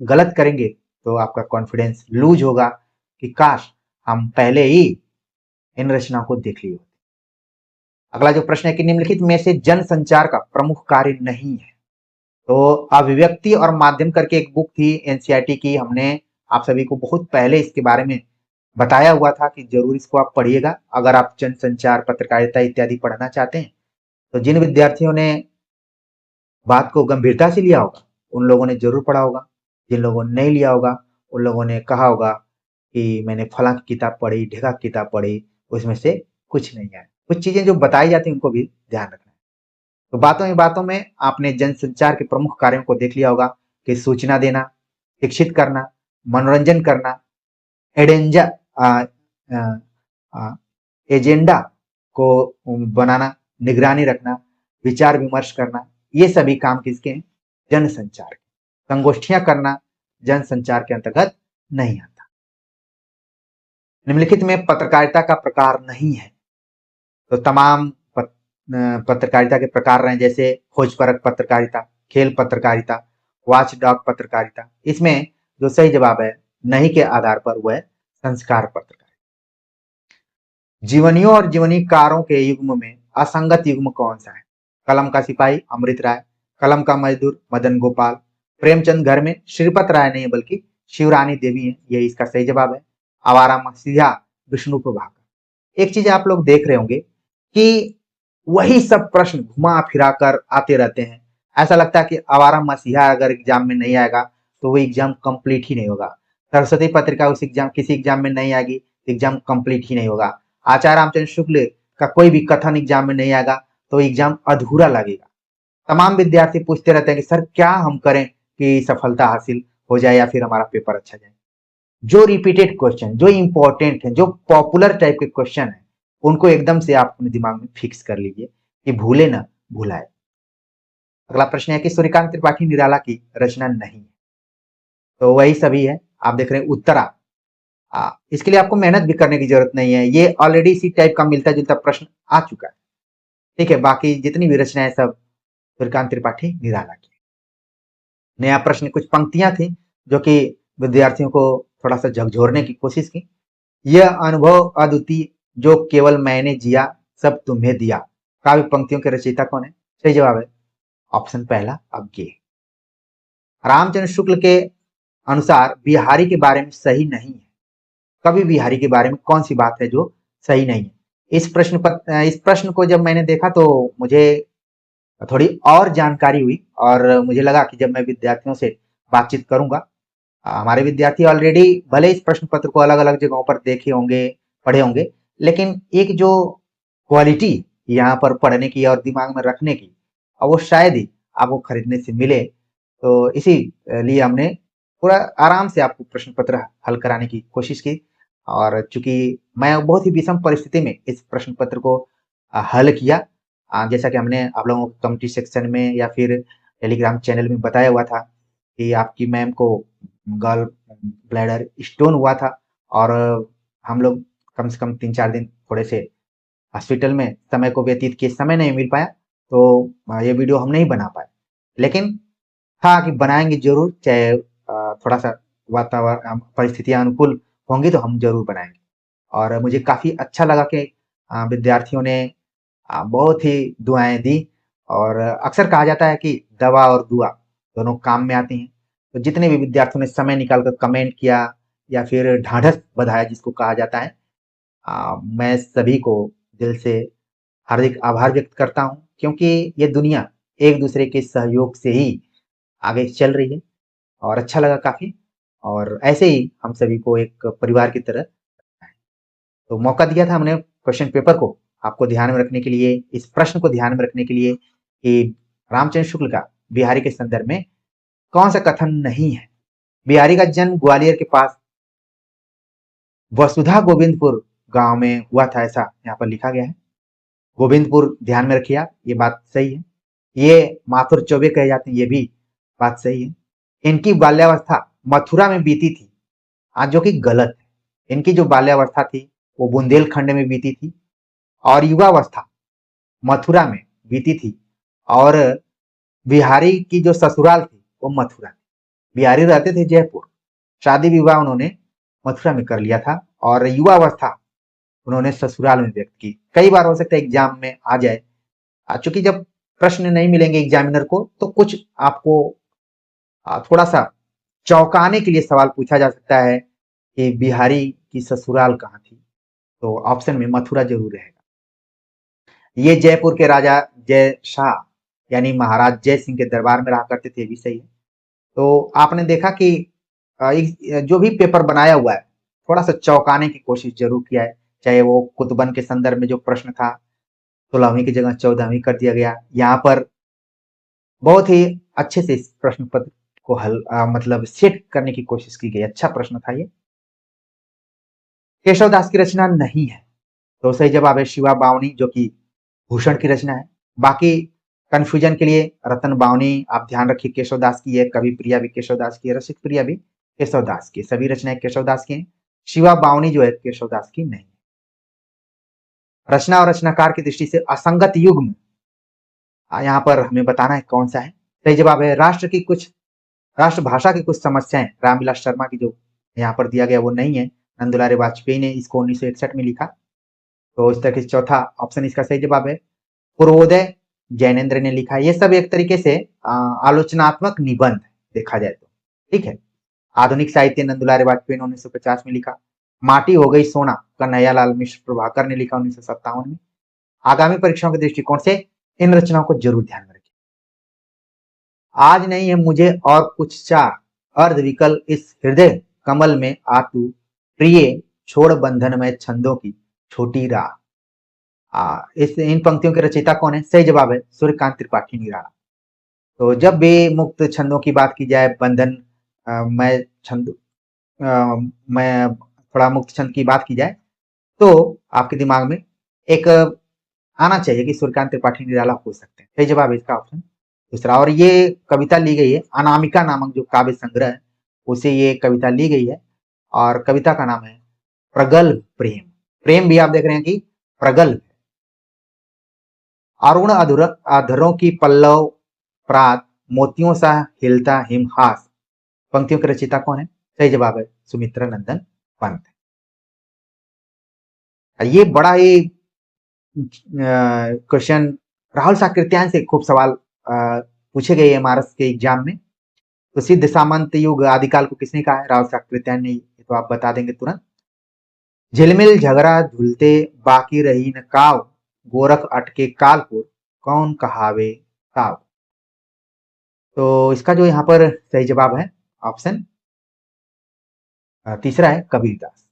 गलत करेंगे तो आपका कॉन्फिडेंस लूज होगा कि काश हम पहले ही इन रचनाओं को देख लिए होते। अगला जो प्रश्न है कि निम्नलिखित में से जन संचार का प्रमुख कार्य नहीं है, तो अभिव्यक्ति और माध्यम करके एक बुक थी एनसीईआरटी की, हमने आप सभी को बहुत पहले इसके बारे में बताया हुआ था कि जरूर इसको आप पढ़िएगा अगर आप जन संचार पत्रकारिता इत्यादि पढ़ना चाहते हैं। तो जिन विद्यार्थियों ने बात को गंभीरता से लिया होगा उन लोगों ने जरूर पढ़ा होगा, जिन लोगों ने नहीं लिया होगा उन लोगों ने कहा होगा कि मैंने फलां की किताब पढ़ी, ढेगा की किताब पढ़ी, उसमें से कुछ नहीं आया। कुछ चीजें जो बताई जाती हैं उनको भी ध्यान रखना है। तो बातों में आपने जनसंचार के प्रमुख कार्यों को देख लिया होगा कि सूचना देना, शिक्षित करना, मनोरंजन करना, एडेंजा एजेंडा को बनाना, निगरानी रखना, विचार विमर्श करना, ये सभी काम किसके हैं? जनसंचार। संगोष्ठियां करना जनसंचार के अंतर्गत नहीं आता। निम्नलिखित में पत्रकारिता का प्रकार नहीं है, तो तमाम पत्रकारिता के प्रकार रहे, जैसे खोजपरक पत्रकारिता, खेल पत्रकारिता, वॉचडॉग पत्रकारिता। इसमें जो सही जवाब है नहीं के आधार पर वह संस्कार पत्रकारिता। जीवनियों और जीवनीकारों के युग्म में असंगत युग्म कौन सा है? कलम का सिपाही अमृत राय, कलम का मजदूर मदन गोपाल, प्रेमचंद घर में श्रीपत राय नहीं बल्कि शिवरानी देवी है, यही इसका सही जवाब है। आवारा मसीहा विष्णु प्रभाकर। एक चीज आप लोग देख रहे होंगे कि वही सब प्रश्न घुमा फिरा कर आते रहते हैं। ऐसा लगता है कि आवारा मसीहा अगर एग्जाम में नहीं आएगा तो वो एग्जाम कंप्लीट ही नहीं होगा। सरस्वती पत्रिका उस एग्जाम किसी एग्जाम में नहीं आएगी, एग्जाम कंप्लीट ही नहीं होगा। आचार्य रामचंद्र शुक्ल का कोई भी कथन एग्जाम में नहीं आएगा तो एग्जाम अधूरा लगेगा। तमाम विद्यार्थी पूछते रहते हैं कि सर क्या हम करें कि सफलता हासिल हो जाए या फिर हमारा पेपर अच्छा जाए। जो रिपीटेड क्वेश्चन, जो इंपॉर्टेंट है, जो पॉपुलर टाइप के क्वेश्चन है, उनको एकदम से आप अपने दिमाग में फिक्स कर लीजिए कि भूले ना भुलाए। अगला प्रश्न है कि सूर्यकांत त्रिपाठी निराला की रचना नहीं है, तो वही सभी है। आप देख रहे हैं उत्तरा। इसके लिए आपको मेहनत भी करने की जरूरत नहीं है, ये ऑलरेडी इसी टाइप का मिलता जुलता प्रश्न आ चुका है। ठीक है, बाकी जितनी भी रचनाएं सब सूर्यकांत त्रिपाठी निराला की। नया प्रश्न कुछ पंक्तियां थी जो कि विद्यार्थियों को थोड़ा सा झकझोरने की कोशिश की। यह अनुभव अद्वितीय जो केवल मैंने जिया सब तुम्हें दिया। काव्य पंक्तियों के रचयिता कौन है? सही जवाब है ऑप्शन पहला अज्ञेय। रामचंद्र शुक्ल के अनुसार बिहारी के बारे में सही नहीं है, कवि बिहारी के बारे में कौन सी बात है जो सही नहीं है। इस प्रश्न को जब मैंने देखा तो मुझे थोड़ी और जानकारी हुई और मुझे लगा कि जब मैं विद्यार्थियों से बातचीत करूंगा, हमारे विद्यार्थी ऑलरेडी भले इस प्रश्न पत्र को अलग अलग जगहों पर देखे होंगे, पढ़े होंगे, लेकिन एक जो क्वालिटी यहाँ पर पढ़ने की और दिमाग में रखने की, वो शायद ही आपको खरीदने से मिले। तो इसी लिए हमने पूरा आराम से आपको प्रश्न पत्र हल कराने की कोशिश की। और चूंकि मैं बहुत ही विषम परिस्थिति में इस प्रश्न पत्र को हल किया, जैसा कि हमने आप लोगों को कमेंटी सेक्शन में या फिर टेलीग्राम चैनल में बताया हुआ था कि आपकी मैम को गॉल ब्लैडर स्टोन हुआ था और हम लोग कम से कम 3-4 दिन थोड़े से हॉस्पिटल में समय को व्यतीत किए, समय नहीं मिल पाया, तो ये वीडियो हम नहीं बना पाए। लेकिन हाँ, कि बनाएंगे जरूर, चाहे थोड़ा सा वातावरण परिस्थितियां अनुकूल होंगी तो हम जरूर बनाएंगे। और मुझे काफी अच्छा लगा कि विद्यार्थियों ने बहुत ही दुआएं दी। और अक्सर कहा जाता है कि दवा और दुआ दोनों काम में आती हैं। तो जितने भी विद्यार्थियों ने समय निकालकर कमेंट किया या फिर ढाढ़स बधाया जिसको कहा जाता है, मैं सभी को दिल से हार्दिक आभार व्यक्त करता हूँ, क्योंकि ये दुनिया एक दूसरे के सहयोग से ही आगे चल रही है और अच्छा लगा काफी। और ऐसे ही हम सभी को एक परिवार की तरह तो मौका दिया था हमने क्वेश्चन पेपर को आपको ध्यान में रखने के लिए, इस प्रश्न को ध्यान में रखने के लिए कि रामचंद्र शुक्ल का बिहारी के संदर्भ में कौन सा कथन नहीं है। बिहारी का जन्म ग्वालियर के पास वसुधा गोविंदपुर गांव में हुआ था, ऐसा यहाँ पर लिखा गया है। गोविंदपुर ध्यान में रखिए आप, ये बात सही है। ये माथुर चौबे कहे जाते हैं, ये भी बात सही है। इनकी बाल्यावस्था मथुरा में बीती थी, आज जो कि गलत है। इनकी जो बाल्यावस्था थी वो बुंदेलखंड में बीती थी और युवावस्था मथुरा में बीती थी। और बिहारी की जो ससुराल थी वो मथुरा, बिहारी रहते थे जयपुर, शादी विवाह उन्होंने मथुरा में कर लिया था और युवावस्था उन्होंने ससुराल में व्यक्त की। कई बार हो सकता है एग्जाम में आ जाए, चूंकि जब प्रश्न नहीं मिलेंगे एग्जामिनर को तो कुछ आपको थोड़ा सा चौंकाने के लिए सवाल पूछा जा सकता है कि बिहारी की ससुराल कहाँ थी, तो ऑप्शन में मथुरा जरूर रहेगा। ये जयपुर के राजा जय शाह यानी महाराज जय सिंह के दरबार में रहा करते थे, भी सही है। तो आपने देखा कि जो भी पेपर बनाया हुआ है थोड़ा सा चौंकाने की कोशिश जरूर किया है, चाहे वो कुतुबन के संदर्भ में जो प्रश्न था 16वीं की जगह 14वीं कर दिया गया। यहाँ पर बहुत ही अच्छे से इस प्रश्न पत्र को हल मतलब सेट करने की कोशिश की गई। अच्छा प्रश्न था ये। केशव दास की रचना नहीं है, तो सही जवाब है शिवा बावनी, जो कि भूषण की रचना है। बाकी कंफ्यूजन के लिए रतन बावनी आप ध्यान रखिए केशव दास की है, कवि प्रिया भी केशव दास की है, रसिक प्रिया भी केशव दास की, सभी रचनाएं केशव दास की हैं। शिवा बावनी जो है केशव दास की नहीं। रचना और रचनाकार की दृष्टि से असंगत युग्म यहाँ पर हमें बताना है कौन सा है। सही जवाब है राष्ट्रभाषा की कुछ समस्याएं, रामविलास शर्मा की जो यहाँ पर दिया गया वो नहीं है। नंदुलारे वाजपेयी ने इसको 1961 में लिखा, तो इस तरह से चौथा ऑप्शन इसका सही जवाब है। पूर्वोदय जैनेन्द्र ने लिखा है। ये सब एक तरीके से आलोचनात्मक निबंध देखा जाए तो, ठीक है। आधुनिक साहित्य नंदुलारे वाजपेयी ने 1950 में लिखा। माटी हो गई सोना कन्हैयालाल मिश्र प्रभाकर ने लिखा 1957 में। आगामी परीक्षाओं के दृष्टिकोण से इन रचनाओं को जरूर ध्यान में रखें। आज नहीं है मुझे और कुछ चाह, अर्धविकल इस हृदय कमल में आ तू, प्रिय छोड़ बंधन में छंदों की छोटी राह। इस इन पंक्तियों के रचयिता कौन है? सही जवाब है सूर्यकांत त्रिपाठी निराला। तो जब भी मुक्त छंदों की बात की जाए, बंधन मैं छंद मैं थोड़ा मुक्त छंद की बात की जाए तो आपके दिमाग में एक आना चाहिए कि सूर्यकांत त्रिपाठी निराला हो सकते हैं। सही जवाब है इसका ऑप्शन दूसरा। और ये कविता ली गई है अनामिका नामक जो काव्य संग्रह है उसे ये कविता ली गई है और कविता का नाम है प्रगल्भ प्रेम। प्रेम भी आप देख रहे हैं कि प्रगल्भ। अरुण अधरों की पल्लव प्रात, मोतियों सा हिलता हिमहास, पंक्तियों के रचयिता कौन है? सही जवाब है सुमित्रा नंदन पंत। ये बड़ा ही क्वेश्चन राहुल साकृत्यायन से खूब सवाल पूछे गए एमआरएस के एग्जाम में। तो सिद्ध सामंत युग आदिकाल को किसने कहा है? राहुल साकृत्यायन ने। तो आप बता देंगे तुरंत। झिलमिल झगड़ा झुलते बाकी रही न काव, गोरख अटके कालपुर कौन कहावे ताव। तो इसका जो यहाँ पर सही जवाब है ऑप्शन तीसरा है कबीरदास।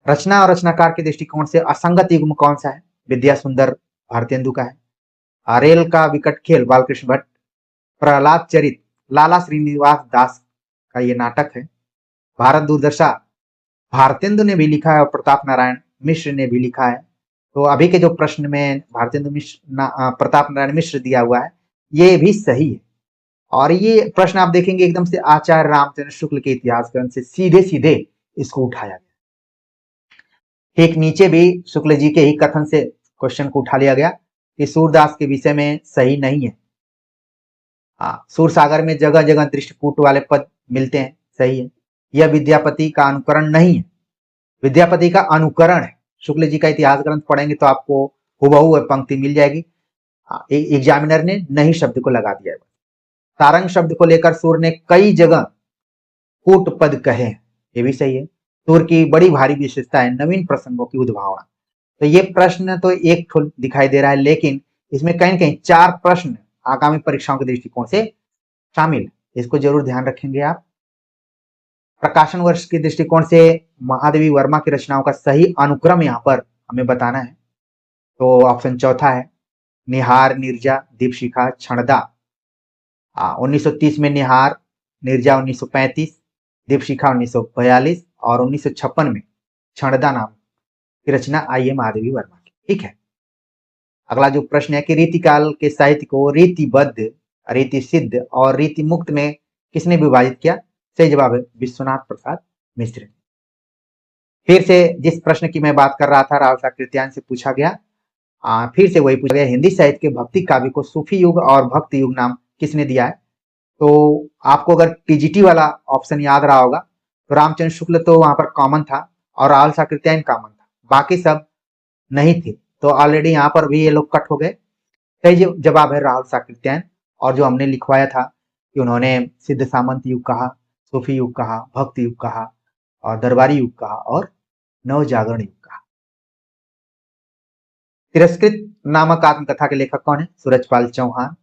रचना और रचनाकार के दृष्टिकोण से असंगत युग्म कौन सा है? विद्या सुंदर भारतेंदु का है, आरेल का विकट खेल बालकृष्ण भट्ट, प्रहलाद चरित लाला श्रीनिवास दास का ये नाटक है, भारत दुर्दशा भारतेंदु ने भी लिखा है और प्रताप नारायण मिश्र ने भी लिखा है। तो अभी के जो प्रश्न में भारतेंदु मिश्र प्रताप नारायण मिश्र दिया हुआ है ये भी सही है। और ये प्रश्न आप देखेंगे एकदम से आचार्य रामचंद्र शुक्ल के इतिहास ग्रंथ से सीधे सीधे इसको उठाया गया। ठीक नीचे भी शुक्ल जी के ही कथन से क्वेश्चन को उठा लिया गया कि सूरदास के विषय में सही नहीं है। सूरसागर में जगह जगह दृष्टिकूट वाले पद मिलते हैं, सही है। यह विद्यापति का अनुकरण नहीं है, विद्यापति का अनुकरण है। शुक्ल जी का इतिहास ग्रंथ पढ़ेंगे तो आपको हुबहू पंक्ति मिल जाएगी। एग्जामिनर ने नहीं शब्द को लगा दिया है। सारंग शब्द को लेकर सूर ने कई जगह कूट पद कहे हैं, ये भी सही है। सूर की बड़ी भारी विशेषता है नवीन प्रसंगों की उद्भावना। तो ये प्रश्न तो एक दिखाई दे रहा है, लेकिन इसमें कहीं कहीं 4 प्रश्न आगामी परीक्षाओं के दृष्टिकोण से शामिल, इसको जरूर ध्यान रखेंगे आप। प्रकाशन वर्ष के दृष्टिकोण से महादेवी वर्मा की रचनाओं का सही अनुक्रम यहाँ पर हमें बताना है। तो ऑप्शन चौथा है निहार, निर्जा, दीपशिखा, क्षणदा। 1930 में निहार, निर्जा 1935, दीपशिखा 1942 और 1956 में क्षणदा नाम की रचना आई है महादेवी वर्मा की। ठीक है, अगला जो प्रश्न है कि रीतिकाल के साहित्य को रीतिबद्ध, रीति सिद्ध और रीति मुक्त में किसने विभाजित किया? सही जवाब है विश्वनाथ प्रसाद मिश्र। फिर से जिस प्रश्न की मैं बात कर रहा था राहुल साकृत्यायन से पूछा गया, फिर से वही पूछा गया, हिंदी साहित्य के भक्ति काव्य को सूफी युग और भक्ति युग नाम किसने दिया है? तो आपको अगर टीजीटी वाला ऑप्शन याद रहा होगा तो रामचंद्र शुक्ल तो वहां पर कॉमन था और राहुल साकृत्यायन कॉमन था, बाकी सब नहीं थे। तो ऑलरेडी यहाँ पर भी ये लोग कट हो गए। सही जवाब है राहुल साकृत्यायन। और जो हमने लिखवाया था कि उन्होंने सिद्ध सामंत युग कहा, सूफी युग कहा, भक्ति युग कहा और दरबारी युग कहा और नवजागरण युग कहा। तिरस्कृत नामक आत्मकथा के लेखक कौन है? सूरजपाल चौहान।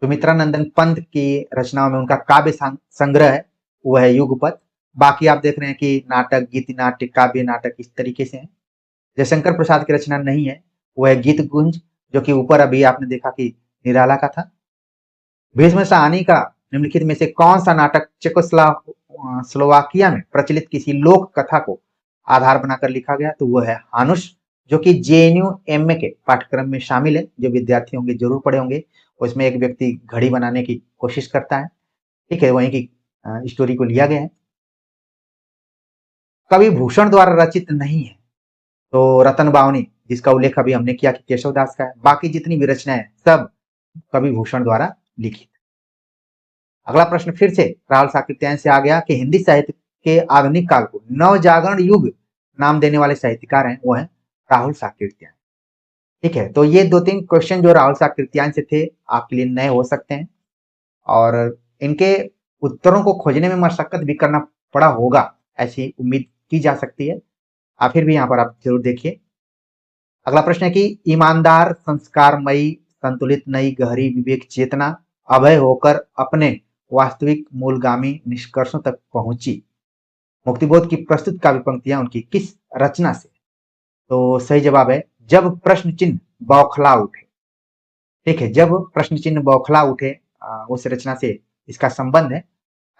सुमित्रा नंदन पंत की रचनाओं में उनका काव्य संग्रह है वो है युगपत। बाकी आप देख रहे हैं कि नाटक, गीत नाट्य, काव्य नाटक इस तरीके से है। जयशंकर प्रसाद की रचना नहीं है, वो है गीत गुंज, जो कि ऊपर अभी आपने देखा कि निराला का था। भीष्म साहनी का निम्नलिखित में से कौन सा नाटक चेकोस्लोवाकिया में प्रचलित किसी लोक कथा को आधार बनाकर लिखा गया? तो वो है हानुश, जो कि जेएनयू एमए के पाठ्यक्रम में शामिल है। जो विद्यार्थी होंगे जरूर पढ़े होंगे। उसमें एक व्यक्ति घड़ी बनाने की कोशिश करता है, ठीक है, वहीं की स्टोरी को लिया गया है। कवि भूषण द्वारा रचित नहीं है तो रतन बावनी, जिसका उल्लेख अभी हमने किया कि केशवदास का है। बाकी जितनी भी रचनाएं सब कवि भूषण द्वारा लिखित। अगला प्रश्न फिर से राहुल साकृत्यायन से आ गया कि हिंदी साहित्य के आधुनिक काल को नवजागरण युग नाम देने वाले साहित्यकार हैं, वो है राहुल साकृत्यायन। ठीक है, तो ये 2-3 क्वेश्चन जो राहुल साकृत्यायन से थे आपके लिए नए हो सकते हैं और इनके उत्तरों को खोजने में मशक्कत भी करना पड़ा होगा, ऐसी उम्मीद की जा सकती है। फिर भी यहाँ पर आप जरूर देखिए। अगला प्रश्न है कि ईमानदार, संस्कारमयी, संतुलित, नई, गहरी विवेक चेतना अभय होकर अपने वास्तविक मूलगामी निष्कर्षों तक पहुंची। मुक्तिबोध की प्रस्तुत काव्य पंक्तियां उनकी किस रचना से? तो सही जवाब है जब प्रश्न चिन्ह बौखला उठे। ठीक है, जब प्रश्न चिन्ह बौखला उठे उस रचना से इसका संबंध है।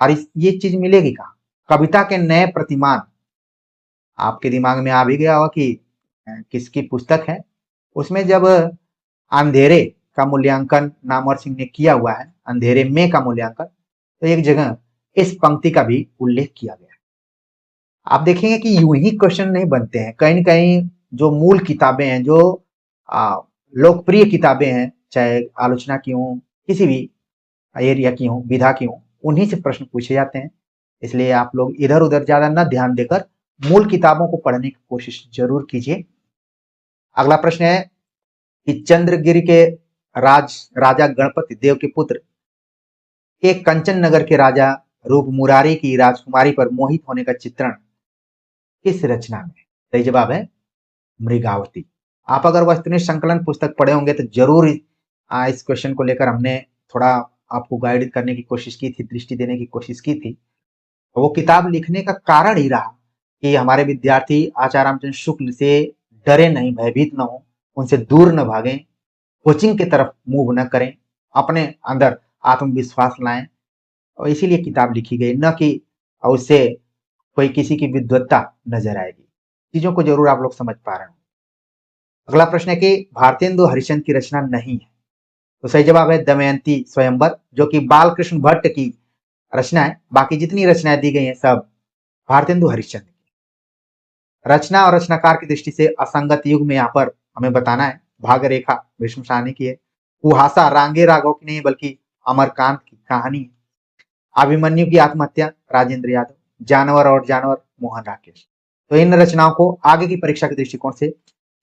और ये चीज मिलेगी कहाँ? कविता के नए प्रतिमान। आपके दिमाग में आ भी गया होगा कि किसकी पुस्तक है। उसमें जब अंधेरे का मूल्यांकन नामवर सिंह ने किया हुआ है, अंधेरे में का मूल्यांकन, तो एक जगह इस पंक्ति का भी उल्लेख किया गया है। आप देखेंगे कि यूं ही क्वेश्चन नहीं बनते हैं, कहीं न कहीं जो मूल किताबें हैं, जो लोकप्रिय किताबें हैं, चाहे आलोचना की हों, किसी भी एरिया की हों, विधा की हों, उन्हीं से प्रश्न पूछे जाते हैं। इसलिए आप लोग इधर उधर ज्यादा न ध्यान देकर मूल किताबों को पढ़ने की कोशिश जरूर कीजिए। अगला प्रश्न है कि चंद्रगिरी के राजा गणपति देव के पुत्र के कंचन नगर के राजा रूप मुरारी की राजकुमारी पर मोहित होने का चित्रण किस रचना में? सही जवाब है मृगावती। आप अगर वस्तुनिष्ठ संकलन पुस्तक पढ़े होंगे तो जरूर इस क्वेश्चन को लेकर हमने थोड़ा आपको गाइड करने की कोशिश की थी, दृष्टि देने की कोशिश की थी। वो किताब लिखने का कारण ही रहा कि हमारे विद्यार्थी आचार्य रामचंद्र शुक्ल से डरे नहीं, भयभीत न हो, उनसे दूर न भागें, कोचिंग की तरफ मूव न करें, अपने अंदर आत्मविश्वास लाएं। और इसीलिए किताब लिखी गई, न कि उससे कोई किसी की विद्वत्ता नजर आएगी। चीजों को जरूर आप लोग समझ पा रहे हो। अगला प्रश्न है कि भारतेंदु हरिश्चंद्र की रचना नहीं है, तो सही जवाब है दमयंती स्वयंवर, जो कि बालकृष्ण भट्ट की रचना है। बाकी जितनी रचनाएं दी गई हैं सब भारतेंदु हरिश्चंद्र की रचना और रचनाकार की दृष्टि से असंगत युग में यहाँ पर हमें बताना है। भाग रेखा भीष्म साहनी की है। कुहासा रांगे राघव की नहीं बल्कि अमरकांत की कहानी है। अभिमन्यु की आत्महत्या राजेंद्र यादव। जानवर और जानवर मोहन राकेश। तो इन रचनाओं को आगे की परीक्षा के दृष्टिकोण से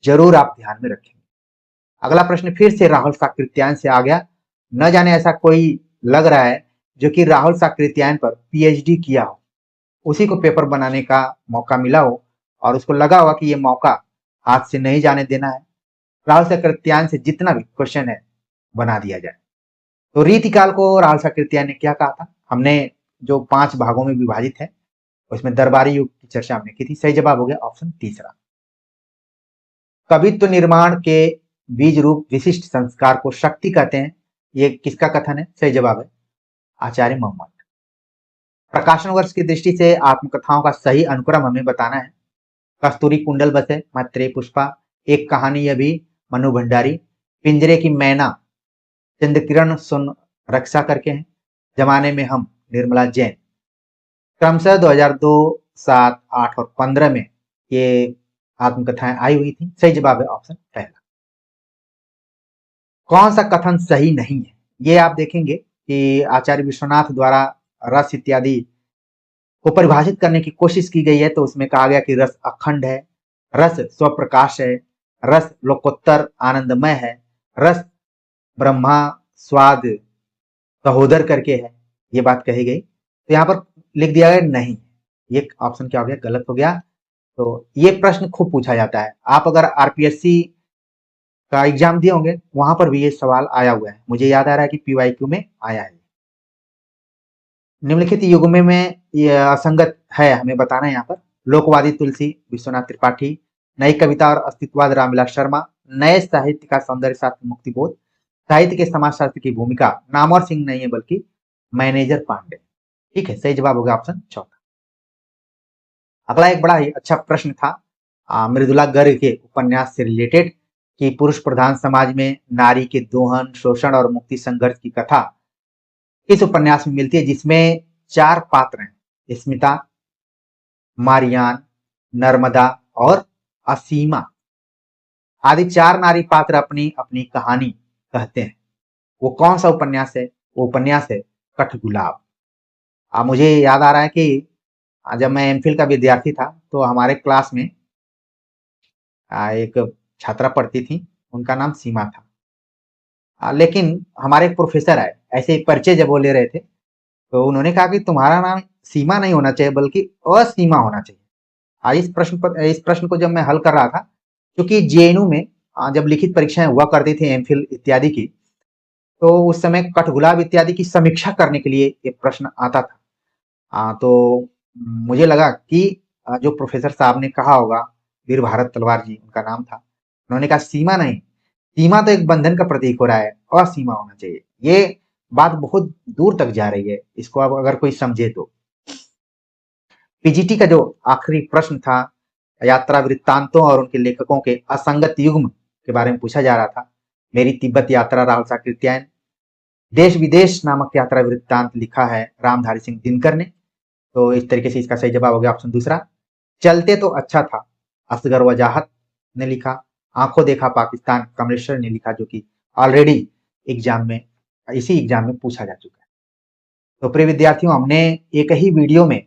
जरूर आप ध्यान में रखेंगे। अगला प्रश्न फिर से राहुल साकृत्यायन से आ गया। न जाने ऐसा कोई लग रहा है जो कि राहुल साकृत्यायन पर पीएचडी किया हो, उसी को पेपर बनाने का मौका मिला हो और उसको लगा होगा कि ये मौका हाथ से नहीं जाने देना है। राहुल साकृत्यायन से जितना भी क्वेश्चन है बना दिया जाए। तो रीतिकाल को राहुल साकृत्यायन ने क्या कहा था? हमने जो 5 भागों में विभाजित है उसमें दरबारी युग की चर्चा हमने की थी। सही जवाब हो गया ऑप्शन तीसरा। कवित्व निर्माण के बीज रूप विशिष्ट संस्कार को शक्ति कहते हैं, ये किसका कथन है? सही जवाब है आचार्य मोहम्मद। प्रकाशन वर्ष की दृष्टि से आत्मकथाओं का सही अनुक्रम हमें बताना है। कस्तूरी कुंडल बसे, मैत्रेय पुष्पा, एक कहानी अभी मनु भंडारी, पिंजरे की मैना चंद्रकिरण सुन रक्षा करके हैं, जमाने में हम निर्मला जैन। क्रमशः 2002, 7, 8 और 15 में ये आत्मकथाएं आई हुई थी। सही जवाब है ऑप्शन पहला। कौन सा कथन सही नहीं है? ये आप देखेंगे कि आचार्य विश्वनाथ द्वारा रस इत्यादि को परिभाषित करने की कोशिश की गई है। तो उसमें कहा गया कि रस अखंड है, रस स्वप्रकाश है, रस लोकोत्तर आनंदमय है, रस ब्रह्मा स्वाद सहोदर करके है, ये बात कही गई। तो यहाँ पर लिख दिया गया नहीं, ये ऑप्शन क्या हो गया? गलत हो गया। तो ये प्रश्न खूब पूछा जाता है। आप अगर आरपीएससी का एग्जाम दिए होंगे वहां पर भी ये सवाल आया हुआ है। मुझे याद आ रहा है कि पीवाईक्यू में आया है। निम्नलिखित युग में ये असंगत है हमें बताना है यहाँ पर। लोकवादी तुलसी विश्वनाथ त्रिपाठी, नई कविता और अस्तित्ववाद रामविलास शर्मा, नए साहित्य का सौंदर्य शास्त्र मुक्तिबोध, साहित्य के समाजशास्त्र की भूमिका नामवर सिंह नहीं है बल्कि मैनेजर पांडे। ठीक है, सही जवाब होगा ऑप्शन चौथा। अगला एक बड़ा ही अच्छा प्रश्न था मृदुला गर्ग के उपन्यास से रिलेटेड कि पुरुष प्रधान समाज में नारी के दोहन, शोषण और मुक्ति संघर्ष की कथा किस उपन्यास में मिलती है, जिसमें 4 पात्र हैं? स्मिता, मारियान, नर्मदा और असीमा आदि 4 नारी पात्र अपनी अपनी कहानी कहते हैं। वो कौन सा उपन्यास है? वो उपन्यास है कठगुलाब। मुझे याद आ रहा है कि जब मैं एमफिल का विद्यार्थी था तो हमारे क्लास में एक छात्रा पढ़ती थी, उनका नाम सीमा था। लेकिन हमारे एक प्रोफेसर आए, ऐसे ही परिचय जब वो ले रहे थे तो उन्होंने कहा कि तुम्हारा नाम सीमा नहीं होना चाहिए बल्कि असीमा होना चाहिए। इस प्रश्न को जब मैं हल कर रहा था, क्योंकि जेएनयू में जब लिखित परीक्षाएं हुआ करती थी एमफिल इत्यादि की, तो उस समय कठगुलाब इत्यादि की समीक्षा करने के लिए ये प्रश्न आता था। तो मुझे लगा कि जो प्रोफेसर साहब ने कहा होगा, वीर भारत तलवार जी उनका नाम था, उन्होंने कहा सीमा नहीं, सीमा तो एक बंधन का प्रतीक हो रहा है, असीमा होना चाहिए। ये बात बहुत दूर तक जा रही है, इसको अब अगर कोई समझे तो। पीजीटी का जो आखिरी प्रश्न था यात्रा वृत्तांतों और उनके लेखकों के असंगत युग्म के बारे में पूछा जा रहा था। मेरी तिब्बत यात्रा राहुल साकृत्यायन, देश विदेश नामक यात्रा वृत्तांत लिखा है रामधारी सिंह दिनकर ने। तो इस तरीके से इसका सही जवाब हो गया ऑप्शन दूसरा। चलते तो अच्छा था असगर वजाहत ने लिखा। आंखों देखा पाकिस्तान कमलेश्वर ने लिखा, जो कि ऑलरेडी एग्जाम में इसी एग्जाम में पूछा जा चुका है। तो प्रिय विद्यार्थियों, हमने एक ही वीडियो में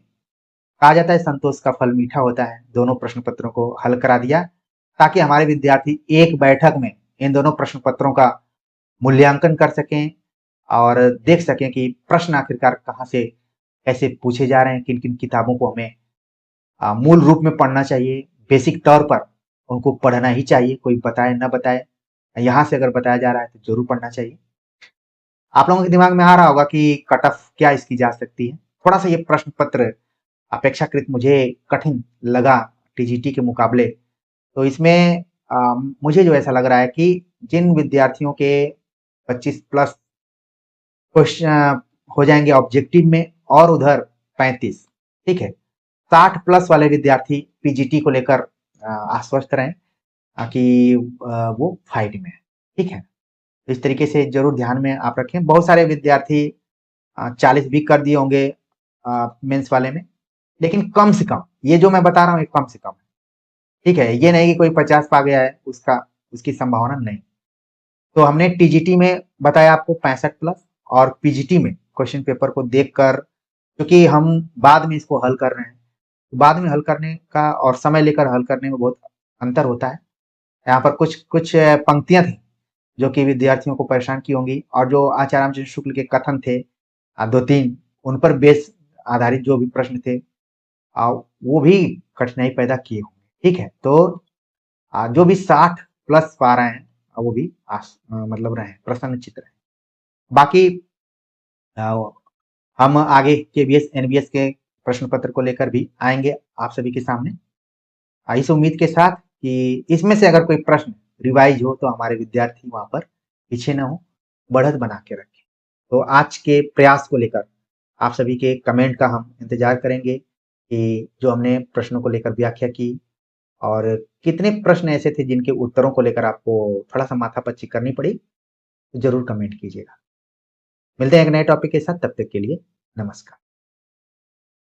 कहा जाता है संतोष का फल मीठा होता है, दोनों प्रश्न पत्रों को हल करा दिया ताकि हमारे विद्यार्थी एक बैठक में इन दोनों प्रश्न पत्रों का मूल्यांकन कर सकें और देख सकें कि प्रश्न आखिरकार कहाँ से कैसे पूछे जा रहे हैं, किन किन किताबों को हमें मूल रूप में पढ़ना चाहिए, बेसिक तौर पर उनको पढ़ना ही चाहिए, कोई बताए ना बताए। यहाँ से अगर बताया जा रहा है तो ज़रूर पढ़ना चाहिए। आप लोगों के दिमाग में आ रहा होगा कि कट ऑफ क्या इसकी जा सकती है। थोड़ा-सा ये प्रश्न पत्र अपेक्षाकृत मुझे कठिन लगा टीजीटी के मुकाबले। तो इसमें मुझे जो ऐसा लग रहा है कि जिन विद्यार्थियों के 25 प्लस क्वेश्चन हो जाएंगे ऑब्जेक्टिव में और उधर 35, ठीक है, 60 प्लस वाले विद्यार्थी पीजीटी को लेकर आश्वस्त रहें कि वो फाइट में है, ठीक है। इस तरीके से जरूर ध्यान में आप रखें। बहुत सारे विद्यार्थी 40 भी कर दिए होंगे मेंस वाले में, लेकिन कम से कम ये जो मैं बता रहा हूँ ये कम से कम है, ठीक है। ये नहीं कि कोई 50 पा गया है, उसकी संभावना नहीं। तो हमने टीजीटी में बताया आपको 65 प्लस, और पीजीटी में क्वेश्चन पेपर को देखकर, क्योंकि हम बाद में इसको हल कर रहे हैं, बाद में हल करने का और समय लेकर हल करने में बहुत अंतर होता है। यहाँ पर कुछ कुछ पंक्तियां थी जो कि विद्यार्थियों को परेशान की होंगी, और जो आचार्य रामचंद्र शुक्ल के कथन थे 2-3, उन पर बेस आधारित जो भी प्रश्न थे वो भी कठिनाई पैदा किए होंगे, ठीक है। तो जो भी 60 प्लस पा रहे हैं वो भी मतलब रहे प्रसन्नचित्त रहे। बाकी हम आगे केवीएस एनवीएस के प्रश्न पत्र को लेकर भी आएंगे आप सभी के सामने, इस उम्मीद के साथ कि इसमें से अगर कोई प्रश्न रिवाइज हो तो हमारे विद्यार्थी वहां पर पीछे ना हो, बढ़त बना के रखें। तो आज के प्रयास को लेकर आप सभी के कमेंट का हम इंतजार करेंगे कि जो हमने प्रश्नों को लेकर व्याख्या की, और कितने प्रश्न ऐसे थे जिनके उत्तरों को लेकर आपको थोड़ा सा माथापच्ची करनी पड़ी, तो जरूर कमेंट कीजिएगा। मिलते हैं एक नए टॉपिक के साथ, तब तक के लिए नमस्कार।